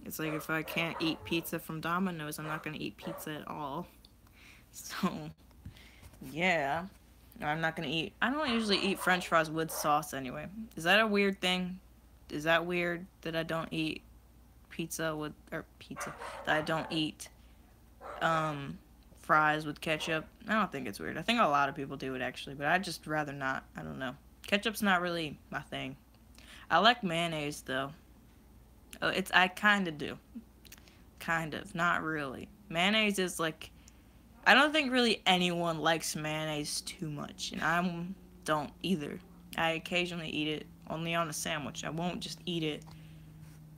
it's like if I can't eat pizza from Domino's, I'm not going to eat pizza at all. So, yeah. I'm not going to eat. I don't usually eat french fries with sauce anyway. Is that a weird thing? Is that weird that I don't eat that I don't eat, fries with ketchup? I don't think it's weird. I think a lot of people do it actually, but I'd just rather not. I don't know. Ketchup's not really my thing. I like mayonnaise though. I kind of do. Kind of, not really. Mayonnaise is like, I don't think really anyone likes mayonnaise too much, and I don't either. I occasionally eat it only on a sandwich. I won't just eat it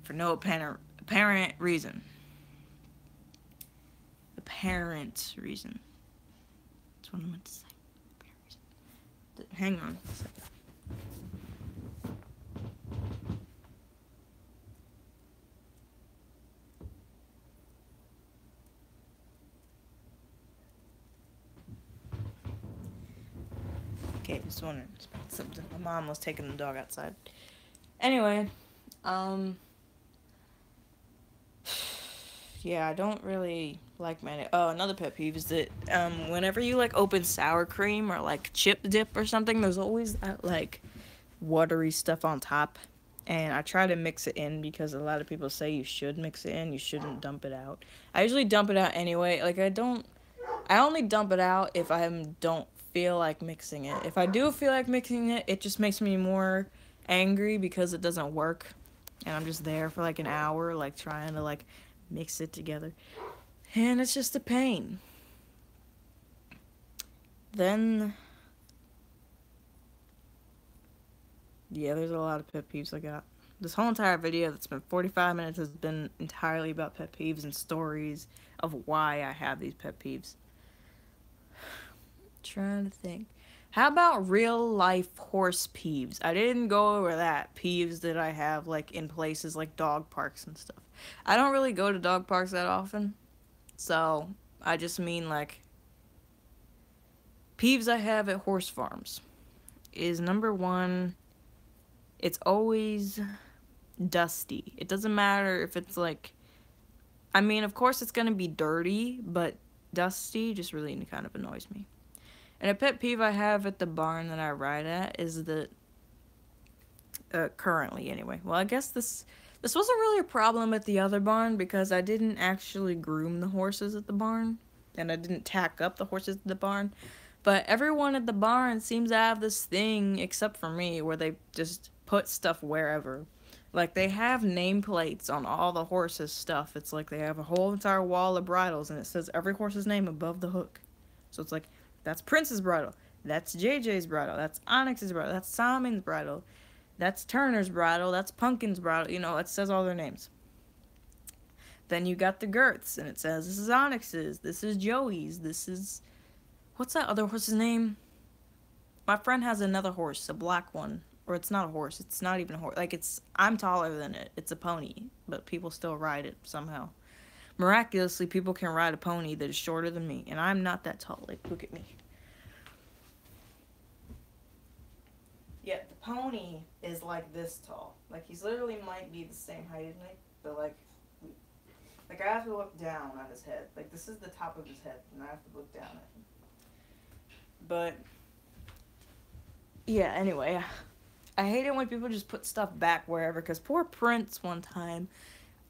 for no apparent reason. Apparent reason. That's what I meant to say. Hang on a second. Okay, just wondering about something. My mom was taking the dog outside. Anyway, yeah, I don't really like mayonnaise. Oh, another pet peeve is that whenever you like open sour cream or like chip dip or something, there's always that like watery stuff on top. and I try to mix it in because a lot of people say you should mix it in, you shouldn't dump it out. I usually dump it out anyway. Like I only dump it out if I don't feel like mixing it. If I do feel like mixing it, it just makes me more angry because it doesn't work. And I'm just there for like an hour, like trying to like mix it together. And it's just a pain. Then, yeah, there's a lot of pet peeves I got. This whole entire video that's been 45 minutes has been entirely about pet peeves and stories of why I have these pet peeves. Trying to think. How about real life horse peeves? I didn't go over that. Peeves that I have like in places like dog parks and stuff. I don't really go to dog parks that often. So, I just mean like peeves I have at horse farms is number one, it's always dusty. It doesn't matter if it's like, I mean, of course it's gonna be dirty, but dusty just really kind of annoys me. And a pet peeve I have at the barn that I ride at is that, currently anyway, well, I guess this wasn't really a problem at the other barn because I didn't actually groom the horses at the barn, and I didn't tack up the horses at the barn. But everyone at the barn seems to have this thing, except for me, where they just put stuff wherever. Like, they have nameplates on all the horses' stuff. It's like they have a whole entire wall of bridles, and it says every horse's name above the hook. So it's like, that's Prince's bridle, that's JJ's bridle, that's Onyx's bridle, that's Simon's bridle, that's Turner's bridle, that's Pumpkin's bridle, you know, it says all their names. Then you got the girths, and it says, this is Onyx's, this is Joey's, this is... What's that other horse's name? My friend has another horse, a black one. Or it's not a horse, it's not even a horse. Like, I'm taller than it. It's a pony, but people still ride it somehow. Miraculously, people can ride a pony that is shorter than me, and I'm not that tall. Like, look at me. Yeah, the pony is like this tall. Like, he's literally might be the same height as me, but like I have to look down on his head. Like, this is the top of his head, and I have to look down at him. But, yeah, anyway, I hate it when people just put stuff back wherever, because poor Prince one time,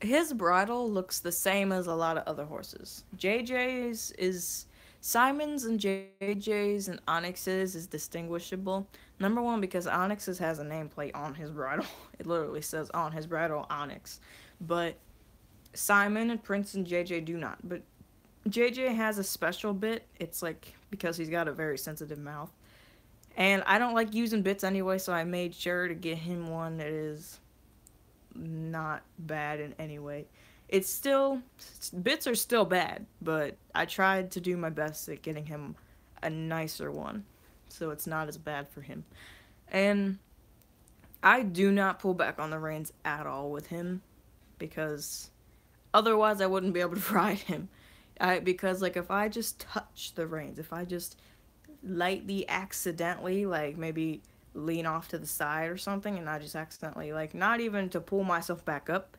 his bridle looks the same as a lot of other horses. JJ's is... Simon's and JJ's and Onyx's is distinguishable. Number one, because Onyx's has a nameplate on his bridle. It literally says on his bridle, Onyx. But Simon and Prince and JJ do not. But JJ has a special bit. It's like, because he's got a very sensitive mouth. And I don't like using bits anyway, so I made sure to get him one that is not bad in any way. It's still, bits are still bad, but I tried to do my best at getting him a nicer one, so it's not as bad for him. And I do not pull back on the reins at all with him, because otherwise I wouldn't be able to ride him. Because, like, if I just touch the reins, if I just lightly accidentally, like, maybe lean off to the side or something, and I just accidentally, like, not even to pull myself back up,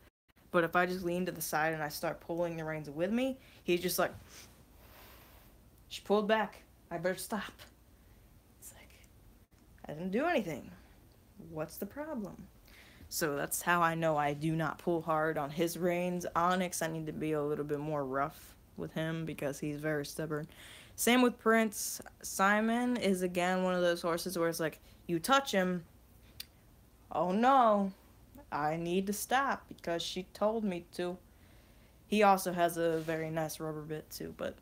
but if I just lean to the side and I start pulling the reins with me, he's just like, she pulled back. I better stop. It's like, I didn't do anything. What's the problem? So that's how I know I do not pull hard on his reins. Onyx, I need to be a little bit more rough with him because he's very stubborn. Same with Prince. Simon is, again, one of those horses where it's like, you touch him, oh no, I need to stop because she told me to. He also has a very nice rubber bit too, but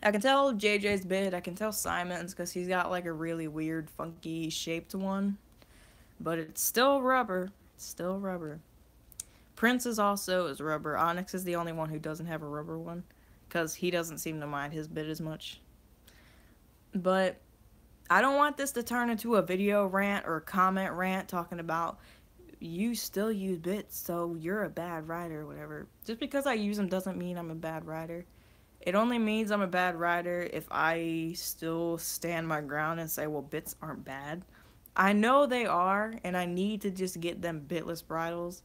I can tell JJ's bit, I can tell Simon's because he's got like a really weird, funky shaped one, but it's still rubber. It's still rubber. Prince's also is rubber. Onyx is the only one who doesn't have a rubber one because he doesn't seem to mind his bit as much. But I don't want this to turn into a video rant or a comment rant talking about you still use bits, so you're a bad rider or whatever. Just because I use them doesn't mean I'm a bad rider. It only means I'm a bad rider if I still stand my ground and say, well, bits aren't bad. I know they are, and I need to just get them bitless bridles.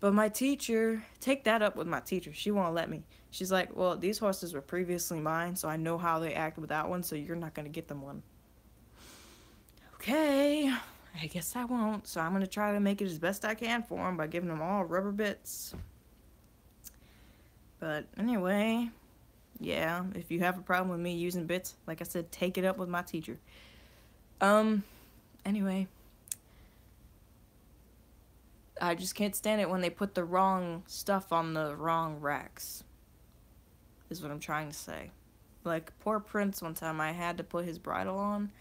But my teacher, take that up with my teacher. She won't let me. She's like, well, these horses were previously mine, so I know how they act without one, so you're not going to get them one. Okay. I I guess I won't. So I'm gonna try to make it as best I can for him by giving him all rubber bits. But anyway, yeah, if you have a problem with me using bits, like I said, take it up with my teacher. Um, anyway, I just can't stand it when they put the wrong stuff on the wrong racks, is what I'm trying to say. Like, poor Prince, one time I had to put his bridle on,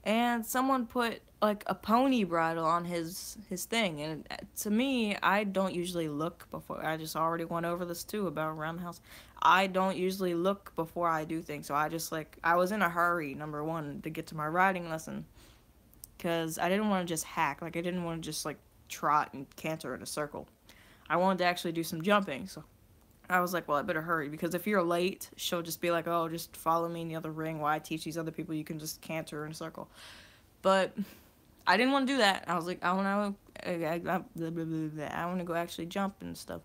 and someone put, like, a pony bridle on his thing, and to me, I don't usually look before, I just already went over this too about around the house. I don't usually look before I do things, so I just, like, I was in a hurry, number one, to get to my riding lesson, because I didn't want to just hack, like, I didn't want to just, like, trot and canter in a circle. I wanted to actually do some jumping, so I was like, well, I better hurry, because if you're late, she'll just be like, oh, just follow me in the other ring while I teach these other people you can just canter in a circle. But I didn't want to do that. I was like, I want to go actually jump and stuff.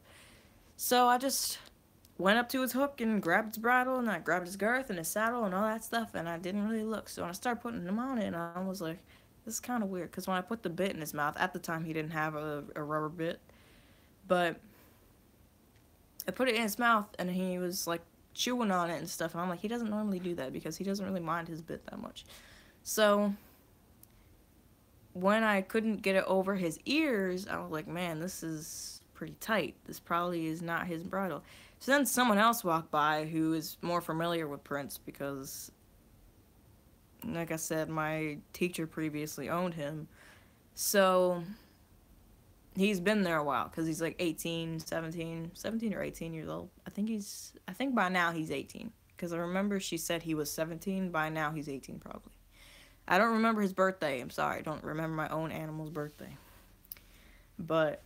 So I just went up to his hook and grabbed his bridle, and I grabbed his girth and his saddle and all that stuff, and I didn't really look. So when I started putting him on it, I was like, this is kind of weird, because when I put the bit in his mouth, at the time he didn't have a rubber bit, but I put it in his mouth, and he was, like, chewing on it and stuff, and I'm like, he doesn't normally do that, because he doesn't really mind his bit that much. So when I couldn't get it over his ears, I was like, man, this is pretty tight. This probably is not his bridle. So then someone else walked by who is more familiar with Prince, because, like I said, my teacher previously owned him. So he's been there a while, because he's like 18, 17 or 18 years old. I think by now he's 18, because I remember she said he was 17. By now he's 18 probably. I don't remember his birthday. I'm sorry. I don't remember my own animal's birthday. But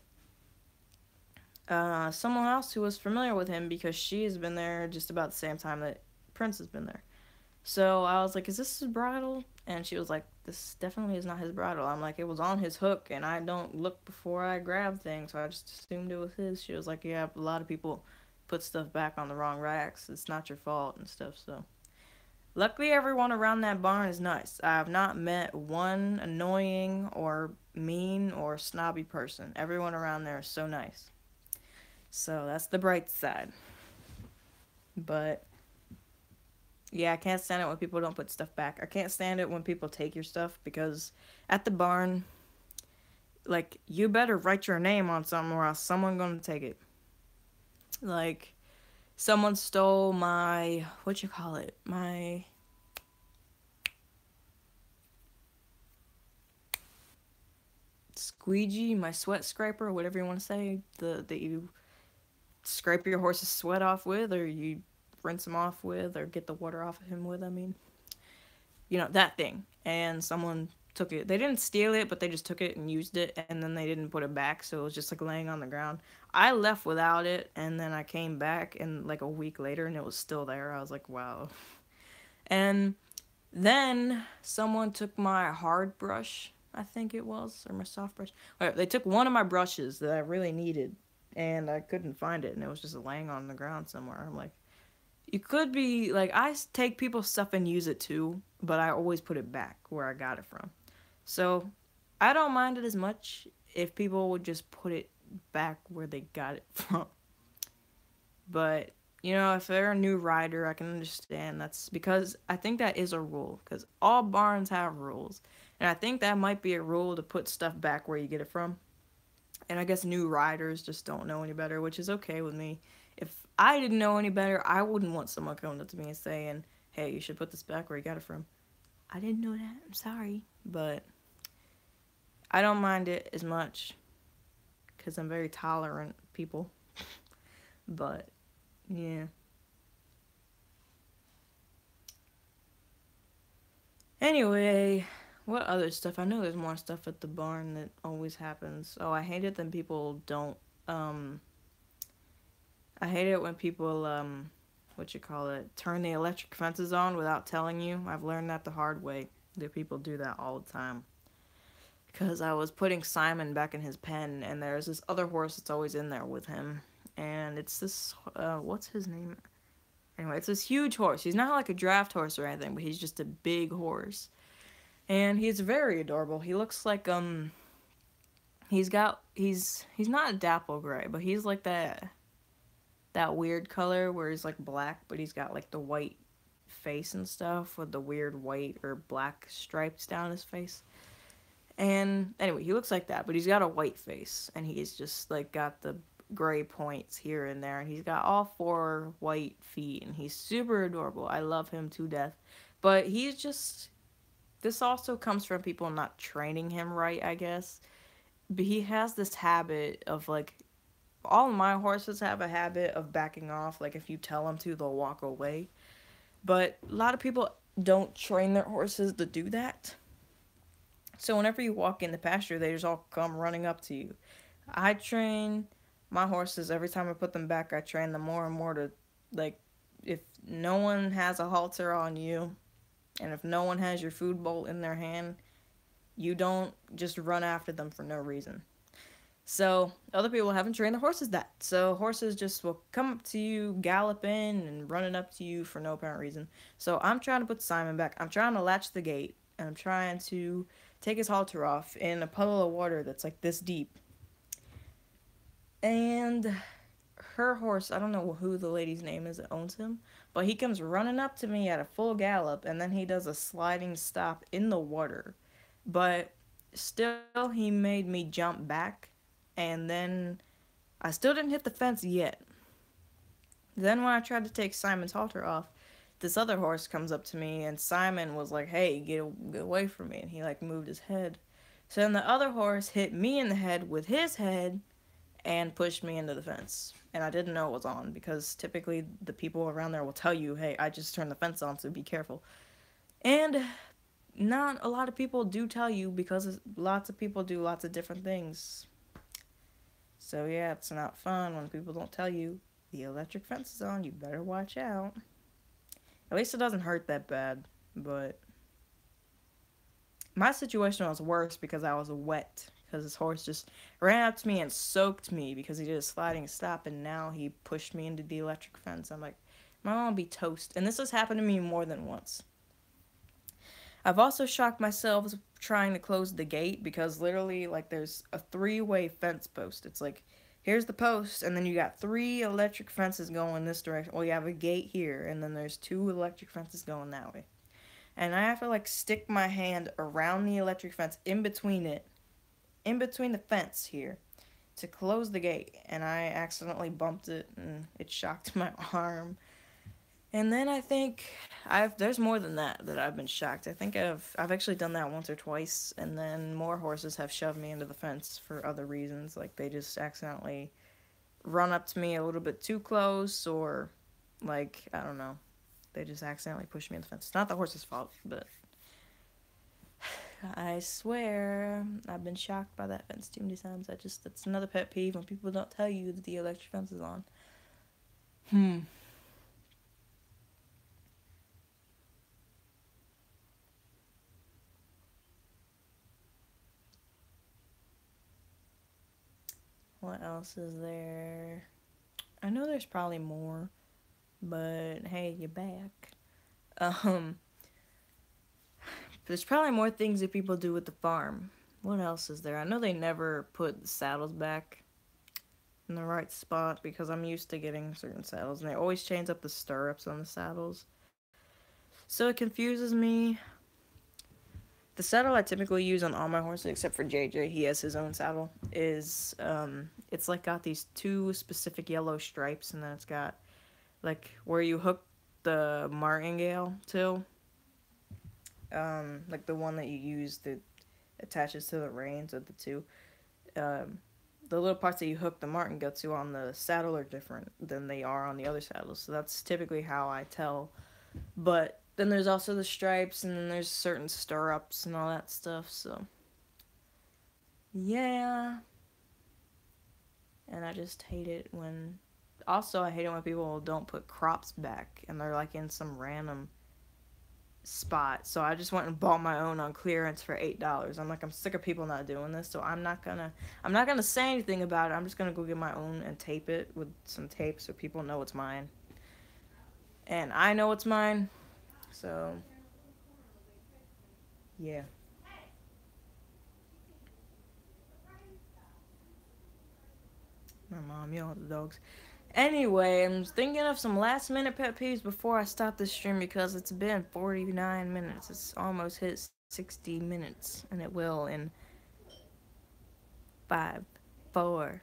someone else who was familiar with him, because she has been there just about the same time that Prince has been there. So I was like, is this his bridle? And she was like, this definitely is not his bridle. I'm like, it was on his hook, and I don't look before I grab things, so I just assumed it was his. She was like, yeah, a lot of people put stuff back on the wrong racks. It's not your fault and stuff, so. Luckily, everyone around that barn is nice. I have not met one annoying or mean or snobby person. Everyone around there is so nice. So that's the bright side. But yeah, I can't stand it when people don't put stuff back. I can't stand it when people take your stuff, because at the barn, like, you better write your name on something or else someone's gonna take it. Like, someone stole my, my squeegee, my sweat scraper, whatever you want to say, that you scrape your horse's sweat off with, or you rinse him off with, or get the water off of him with, I mean. You know, that thing. And someone took it. They didn't steal it, but they just took it and used it, and then they didn't put it back, so it was just, like, laying on the ground. I left without it, and then I came back, and, like, a week later, and it was still there. I was like, wow. And then someone took my hard brush, I think it was, or my soft brush. They took one of my brushes that I really needed, and I couldn't find it, and it was just laying on the ground somewhere. I'm like, you could be, like, I take people's stuff and use it too, but I always put it back where I got it from. So, I don't mind it as much if people would just put it back where they got it from. But, you know, if they're a new rider, I can understand. That's because I think that is a rule, because all barns have rules. And I think that might be a rule to put stuff back where you get it from. And I guess new riders just don't know any better, which is okay with me. If I didn't know any better, I wouldn't want someone coming up to me and saying, hey, you should put this back where you got it from. I didn't know that. I'm sorry. But I don't mind it as much, because I'm very tolerant people. But, yeah. Anyway, what other stuff? I know there's more stuff at the barn that always happens. Oh, I hate it when people don't, I hate it when people, turn the electric fences on without telling you. I've learned that the hard way, that people do that all the time. Because I was putting Simon back in his pen, and there's this other horse that's always in there with him. And it's this, what's his name? Anyway, it's this huge horse. He's not like a draft horse or anything, but he's just a big horse. And he's very adorable. He looks like he's not a dapple gray, but he's like that weird color where he's like black, but he's got like the white face and stuff with the weird white or black stripes down his face. And anyway, he looks like that, but he's got a white face and he's just like got the gray points here and there, and he's got all four white feet, and he's super adorable. I love him to death. But he's just, this also comes from people not training him right, I guess. But he has this habit of like, all of my horses have a habit of backing off. Like if you tell them to, they'll walk away. But a lot of people don't train their horses to do that. So whenever you walk in the pasture, they just all come running up to you. I train my horses every time I put them back. I train them more and more to, like, if no one has a halter on you, and if no one has your food bowl in their hand, you don't just run after them for no reason. So other people haven't trained their horses that. So horses just will come up to you, galloping and running up to you for no apparent reason. So I'm trying to put Simon back. I'm trying to latch the gate, and I'm trying to take his halter off in a puddle of water that's like this deep. And her horse, I don't know who the lady's name is that owns him, but he comes running up to me at a full gallop, and then he does a sliding stop in the water. But still, he made me jump back, and then I still didn't hit the fence yet. Then when I tried to take Simon's halter off, this other horse comes up to me, and Simon was like, "Hey, get away from me," and he like moved his head. So then the other horse hit me in the head with his head and pushed me into the fence. And I didn't know it was on because typically the people around there will tell you, "Hey, I just turned the fence on, so be careful." And not a lot of people do tell you because lots of people do lots of different things. So yeah, it's not fun when people don't tell you the electric fence is on. You better watch out. At least it doesn't hurt that bad, but my situation was worse because I was wet. Because this horse just ran up to me and soaked me because he did a sliding stop, and now he pushed me into the electric fence. I'm like, my mom be toast. And this has happened to me more than once. I've also shocked myself trying to close the gate because literally, like, there's a three-way fence post. It's like, here's the post, and then you got three electric fences going this direction. Well, you have a gate here, and then there's two electric fences going that way. And I have to, like, stick my hand around the electric fence in between the fence here to close the gate, and I accidentally bumped it and it shocked my arm. And then I think there's more than that I've been shocked. I think I've actually done that once or twice, and then more horses have shoved me into the fence for other reasons, like they just accidentally run up to me a little bit too close, or like I don't know, they just accidentally push me in the fence. It's not the horse's fault, but I swear I've been shocked by that fence too many times. That's another pet peeve when people don't tell you that the electric fence is on. What else is there? I know there's probably more, but hey, you're back. Um, there's probably more things that people do with the farm. What else is there? I know they never put the saddles back in the right spot because I'm used to getting certain saddles, and they always change up the stirrups on the saddles. So it confuses me. The saddle I typically use on all my horses, except for JJ, he has his own saddle, is, it's like got these two specific yellow stripes, and then it's got, like, where you hook the martingale to, like the one that you use that attaches to the reins of the two, the little parts that you hook the martingale to on the saddle are different than they are on the other saddles, so that's typically how I tell. But then there's also the stripes, and then there's certain stirrups and all that stuff, so yeah. And I just hate it when, also I hate it when people don't put crops back and they're like in some random spot. So I just went and bought my own on clearance for $8. I'm like, I'm sick of people not doing this, so I'm not gonna say anything about it. I'm just gonna go get my own and tape it with some tape so people know it's mine. And I know it's mine. So yeah. My mom yelling at the dogs. Anyway, I'm thinking of some last minute pet peeves before I stop this stream because it's been 49 minutes. It's almost hit 60 minutes, and it will in 5, 4,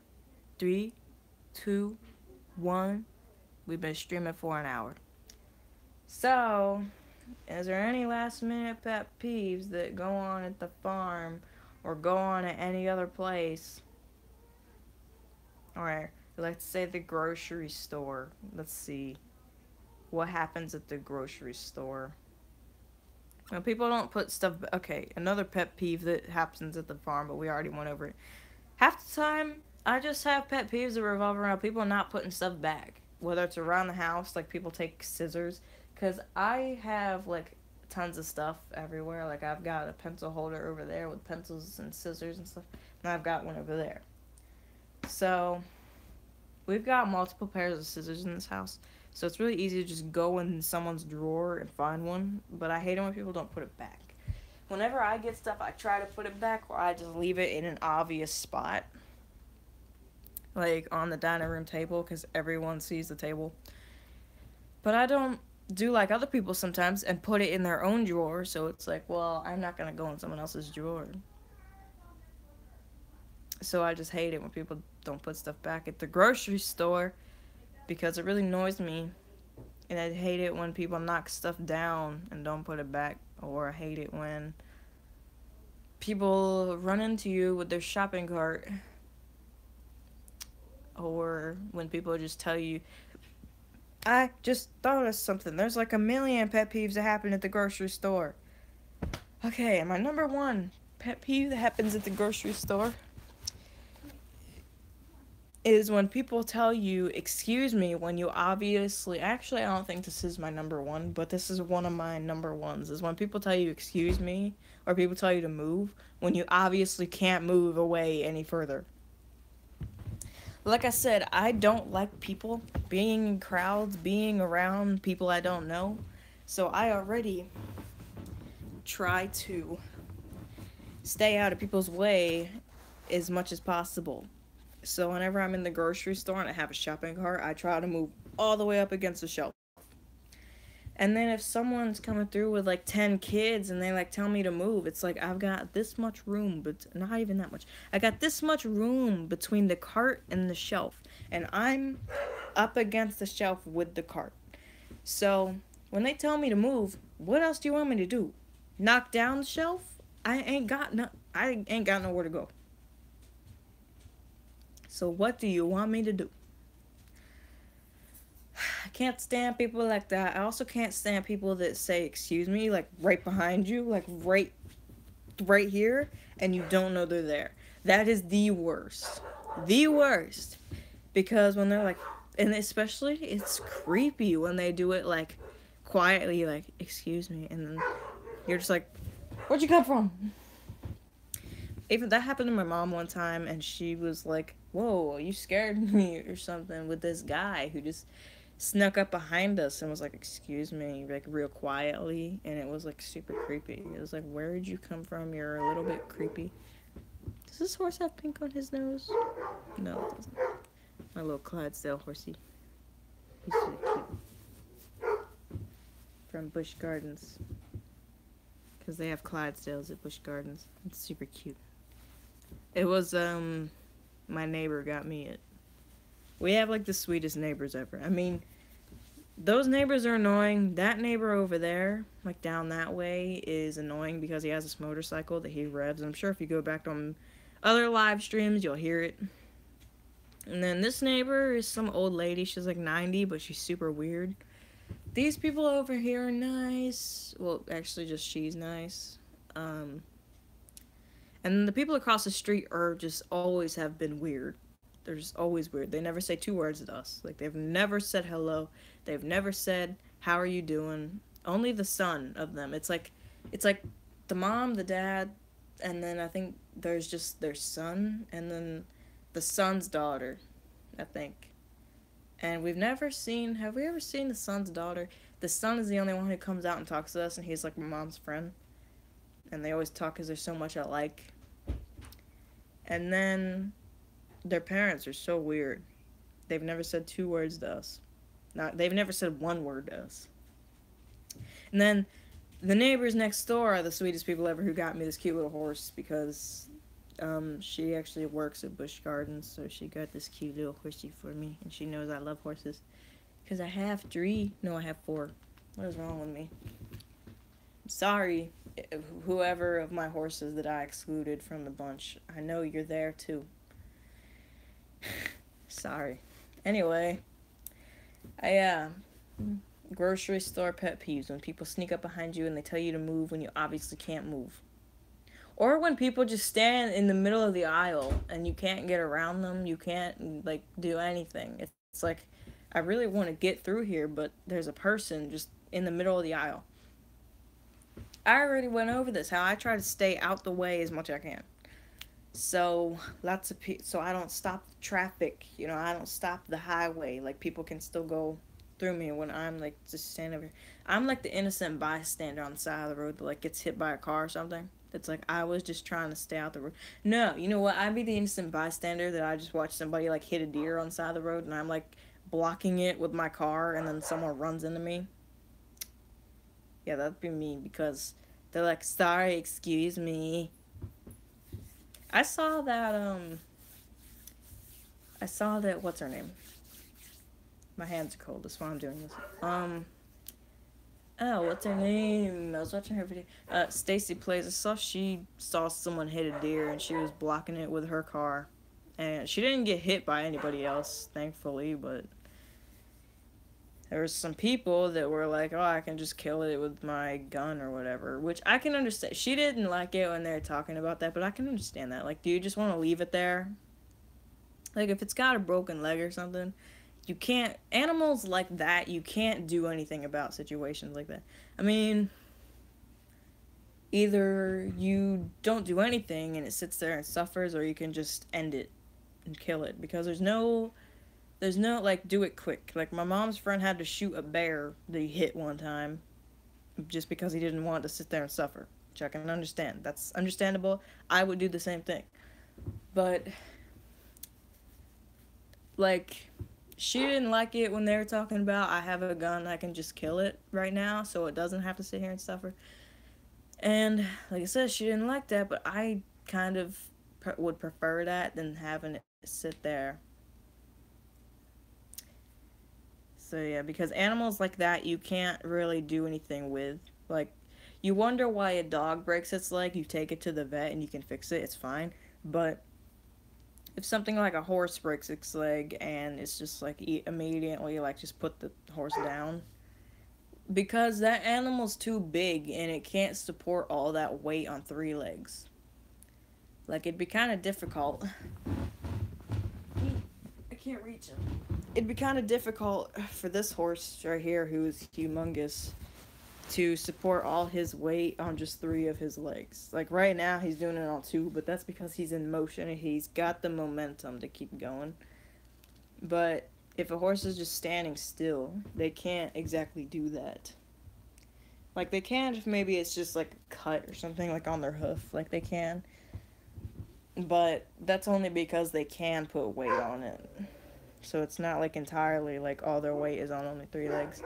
3, 2, 1. We've been streaming for an hour. So, is there any last minute pet peeves that go on at the farm or go on at any other place? Or let's say the grocery store. Let's see. What happens at the grocery store? When people don't put stuff. Okay, another pet peeve that happens at the farm, but we already went over it. Half the time, I just have pet peeves that revolve around people not putting stuff back. Whether it's around the house, like people take scissors. Because I have, like, tons of stuff everywhere. Like, I've got a pencil holder over there with pencils and scissors and stuff. And I've got one over there. So, we've got multiple pairs of scissors in this house. So it's really easy to just go in someone's drawer and find one. But I hate it when people don't put it back. Whenever I get stuff, I try to put it back or I just leave it in an obvious spot. Like on the dining room table because everyone sees the table. But I don't do like other people sometimes and put it in their own drawer. So it's like, well, I'm not going to go in someone else's drawer. So I just hate it when people don't put stuff back at the grocery store because it really annoys me. And I hate it when people knock stuff down and don't put it back. Or I hate it when people run into you with their shopping cart. Or when people just tell you, I just thought of something. There's like a million pet peeves that happen at the grocery store. Okay, my number one pet peeve that happens at the grocery store is when people tell you, excuse me, when you obviously, actually, I don't think this is my number one, but this is one of my number ones, is when people tell you, excuse me, or people tell you to move, when you obviously can't move away any further. Like I said, I don't like people being in crowds, being around people I don't know, so I already try to stay out of people's way as much as possible. So whenever I'm in the grocery store and I have a shopping cart, I try to move all the way up against the shelf. And then if someone's coming through with like 10 kids and they like tell me to move, it's like I've got this much room, but not even that much. I got this much room between the cart and the shelf, and I'm up against the shelf with the cart. So when they tell me to move, what else do you want me to do? Knock down the shelf? I ain't got nowhere to go. So what do you want me to do? I can't stand people like that. I also can't stand people that say excuse me like right behind you, like right here, and you don't know they're there. That is the worst. The worst. Because when they're like, and especially it's creepy when they do it like quietly, like excuse me, and then you're just like, where'd you come from? Even that happened to my mom one time, and she was like, whoa, you scared me or something with this guy who just snuck up behind us and was like, excuse me, like real quietly, and it was like super creepy. It was like, where did you come from? You're a little bit creepy. Does this horse have pink on his nose? No, it doesn't. My little Clydesdale horsey. He's really cute. From Busch Gardens. Because they have Clydesdales at Busch Gardens. It's super cute. It was, my neighbor got me it. We have, like, the sweetest neighbors ever. I mean, those neighbors are annoying. That neighbor over there, like, down that way, is annoying because he has this motorcycle that he revs. I'm sure if you go back on other live streams, you'll hear it. And then this neighbor is some old lady. She's, like, 90, but she's super weird. These people over here are nice. Well, actually, just she's nice. And the people across the street are just always have been weird. They're just always weird. They never say 2 words to us. Like, they've never said hello. They've never said, how are you doing? Only the son of them. It's like the mom, the dad, and then I think there's just their son, and then the son's daughter, I think. And we've never seen, have we ever seen the son's daughter? The son is the only one who comes out and talks to us, and he's like my mom's friend. And they always talk because there's so much alike. And then Their parents are so weird. They've never said two words to us. Not they've never said one word to us. And then the neighbors next door are the sweetest people ever who got me this cute little horse because she actually works at Busch Gardens, so she got this cute little horsey for me, and she knows I love horses. Because I have three. No, I have four. What is wrong with me? Sorry, whoever of my horses that I excluded from the bunch. I know you're there too. Sorry. Anyway, I grocery store pet peeves when people sneak up behind you and they tell you to move when you obviously can't move. Or when people just stand in the middle of the aisle and you can't get around them, you can't like do anything. It's like I really want to get through here, but there's a person just in the middle of the aisle. I already went over this how I try to stay out the way as much as I can. So so I don't stop the traffic, I don't stop the highway. Like people can still go through me when I'm like just standing over here. I'm like the innocent bystander on the side of the road that like gets hit by a car or something. It's like I was just trying to stay out the road. No, you know what? I'd be the innocent bystander that I just watch somebody like hit a deer on the side of the road and I'm like blocking it with my car and then someone runs into me. Yeah, that'd be me because they're like, sorry, excuse me. I saw that what's her name? My hands are cold, that's why I'm doing this. What's her name? I was watching her video. Stacy Plays. I saw she saw someone hit a deer and she was blocking it with her car. And she didn't get hit by anybody else, thankfully, but there was some people that were like, oh, I can just kill it with my gun or whatever, which I can understand. She didn't like it when they were talking about that, but I can understand that. Like, do you just want to leave it there? Like, if it's got a broken leg or something, you can't, animals like that, you can't do anything about situations like that. I mean, either you don't do anything and it sits there and suffers, or you can just end it and kill it, because there's no like do it quick. Like my mom's friend had to shoot a bear that he hit one time just because he didn't want to sit there and suffer, which I can understand. That's understandable. I would do the same thing. But like, she didn't like it when they were talking about I have a gun, I can just kill it right now so it doesn't have to sit here and suffer. And like I said, she didn't like that, but I kind of would prefer that than having it sit there. So yeah, because animals like that you can't really do anything with. Like, you wonder why a dog breaks its leg, you take it to the vet and you can fix it, it's fine. But if something like a horse breaks its leg and it's just like immediately like just put the horse down, because that animal's too big and it can't support all that weight on three legs. Like, it'd be kind of difficult. I can't reach him. It'd be kind of difficult for this horse right here, who is humongous, to support all his weight on just three of his legs. Like, right now he's doing it on two, but that's because he's in motion and he's got the momentum to keep going. But if a horse is just standing still, they can't exactly do that. Like, they can if maybe it's just like a cut or something, like on their hoof, like they can. But that's only because they can put weight on it. So it's not like entirely like all their weight is on only three legs.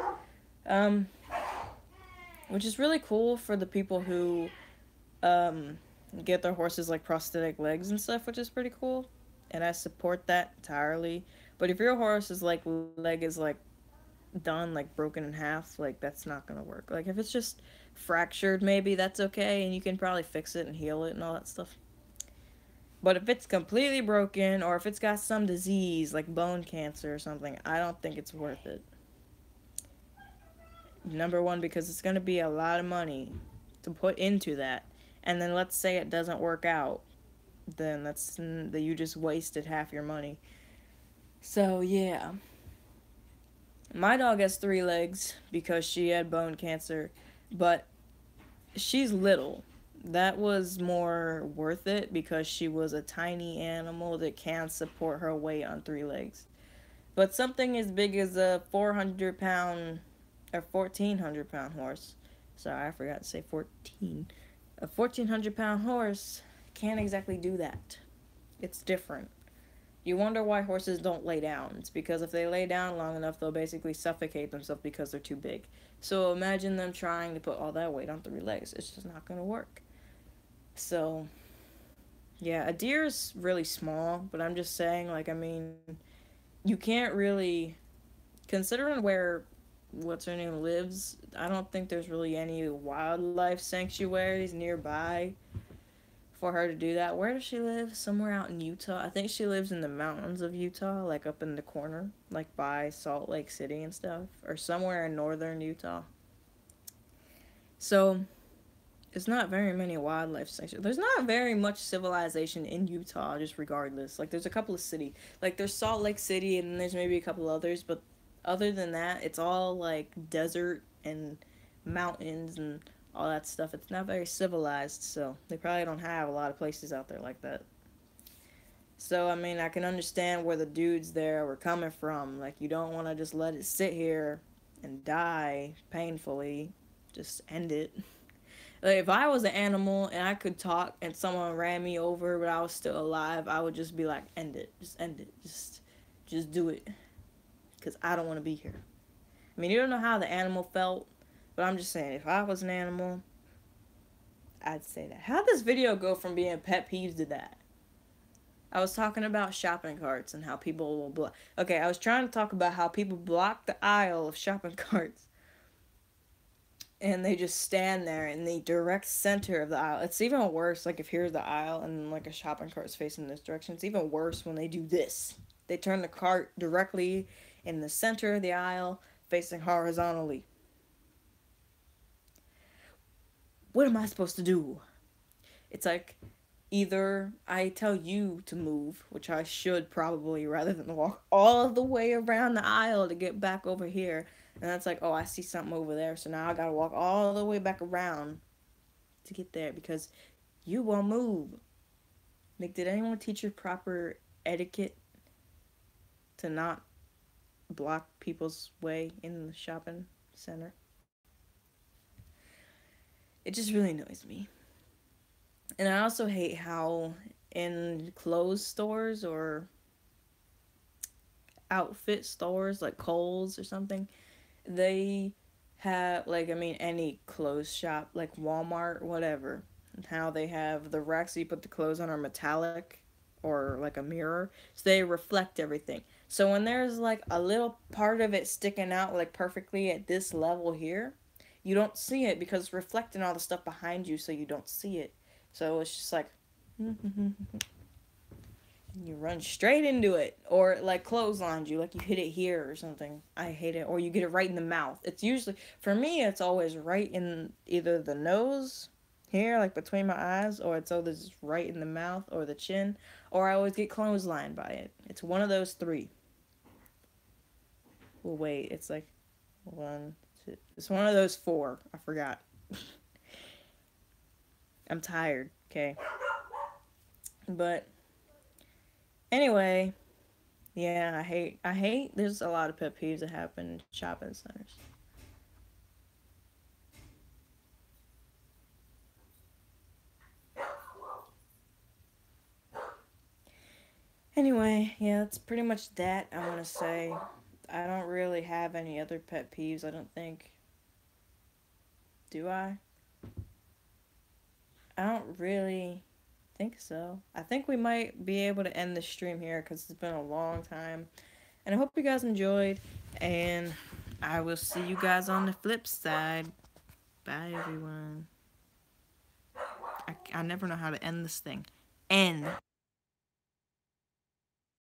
Which is really cool for the people who get their horses like prosthetic legs and stuff, which is pretty cool. And I support that entirely. But if your horse's like leg is like done, like broken in half, like that's not gonna work. Like if it's just fractured, maybe that's okay and you can probably fix it and heal it and all that stuff. But if it's completely broken, or if it's got some disease like bone cancer or something, I don't think it's worth it. Number one, because it's going to be a lot of money to put into that. And then let's say it doesn't work out. Then you just wasted half your money. So, yeah. My dog has three legs because she had bone cancer. But she's little. That was more worth it because she was a tiny animal that can support her weight on three legs. But something as big as a 400-pound or 1,400-pound horse. Sorry, I forgot to say 14. A 1,400-pound horse can't exactly do that. It's different. You wonder why horses don't lay down. It's because if they lay down long enough, they'll basically suffocate themselves because they're too big. So imagine them trying to put all that weight on 3 legs. It's just not going to work. So, yeah, a deer is really small, but I'm just saying, like, I mean, you can't really, considering where what's her name lives, I don't think there's really any wildlife sanctuaries nearby for her to do that. Where does she live? Somewhere out in Utah. I think she lives in the mountains of Utah, like up in the corner, like by Salt Lake City and stuff, or somewhere in northern Utah. So it's not very many wildlife sanctuaries. There's not very much civilization in Utah, just regardless. Like there's a couple of city, like there's Salt Lake City, and then there's maybe a couple others, but other than that, it's all like desert and mountains and all that stuff. It's not very civilized, so they probably don't have a lot of places out there like that. So I mean, I can understand where the dudes there were coming from. Like you don't want to just let it sit here and die painfully. Just end it. Like if I was an animal and I could talk and someone ran me over but I was still alive, I would just be like, end it, just end it, just do it, because I don't want to be here. I mean, you don't know how the animal felt, but I'm just saying, if I was an animal, I'd say that. How'd this video go from being pet peeves to that? I was talking about shopping carts and how people will block. Okay, I was trying to talk about how people block the aisle of shopping carts and they just stand there in the direct center of the aisle. It's even worse, like if here's the aisle and like a shopping cart is facing this direction. It's even worse when they do this. They turn the cart directly in the center of the aisle, facing horizontally. What am I supposed to do? It's like either I tell you to move, which I should probably, rather than walk all the way around the aisle to get back over here. And that's like, oh, I see something over there, so now I gotta walk all the way back around to get there because you won't move. Like, did anyone teach you proper etiquette to not block people's way in the shopping center? It just really annoys me. And I also hate how in clothes stores or outfit stores like Kohl's or something, they have, like, I mean, any clothes shop like Walmart, whatever, and how they have the racks that you put the clothes on are metallic or like a mirror, so they reflect everything. So when there's like a little part of it sticking out like perfectly at this level here, you don't see it because it's reflecting all the stuff behind you, so you don't see it. So it's just like you run straight into it, or like clotheslines you, like you hit it here or something. I hate it. Or you get it right in the mouth. It's usually, for me, it's always right in either the nose here, like between my eyes, or it's always right in the mouth or the chin, or I always get clotheslined by it. It's one of those three. Well, wait, it's like one, two. It's one of those four. I forgot. I'm tired. Okay, but anyway, yeah, I hate there's a lot of pet peeves that happen in shopping centers. Anyway, yeah, that's pretty much that I want to say. I don't really have any other pet peeves, I don't think. Do I? I don't really think so. I think we might be able to end the stream here because it's been a long time. And I hope you guys enjoyed. And I will see you guys on the flip side. Bye, everyone. I never know how to end this thing. End.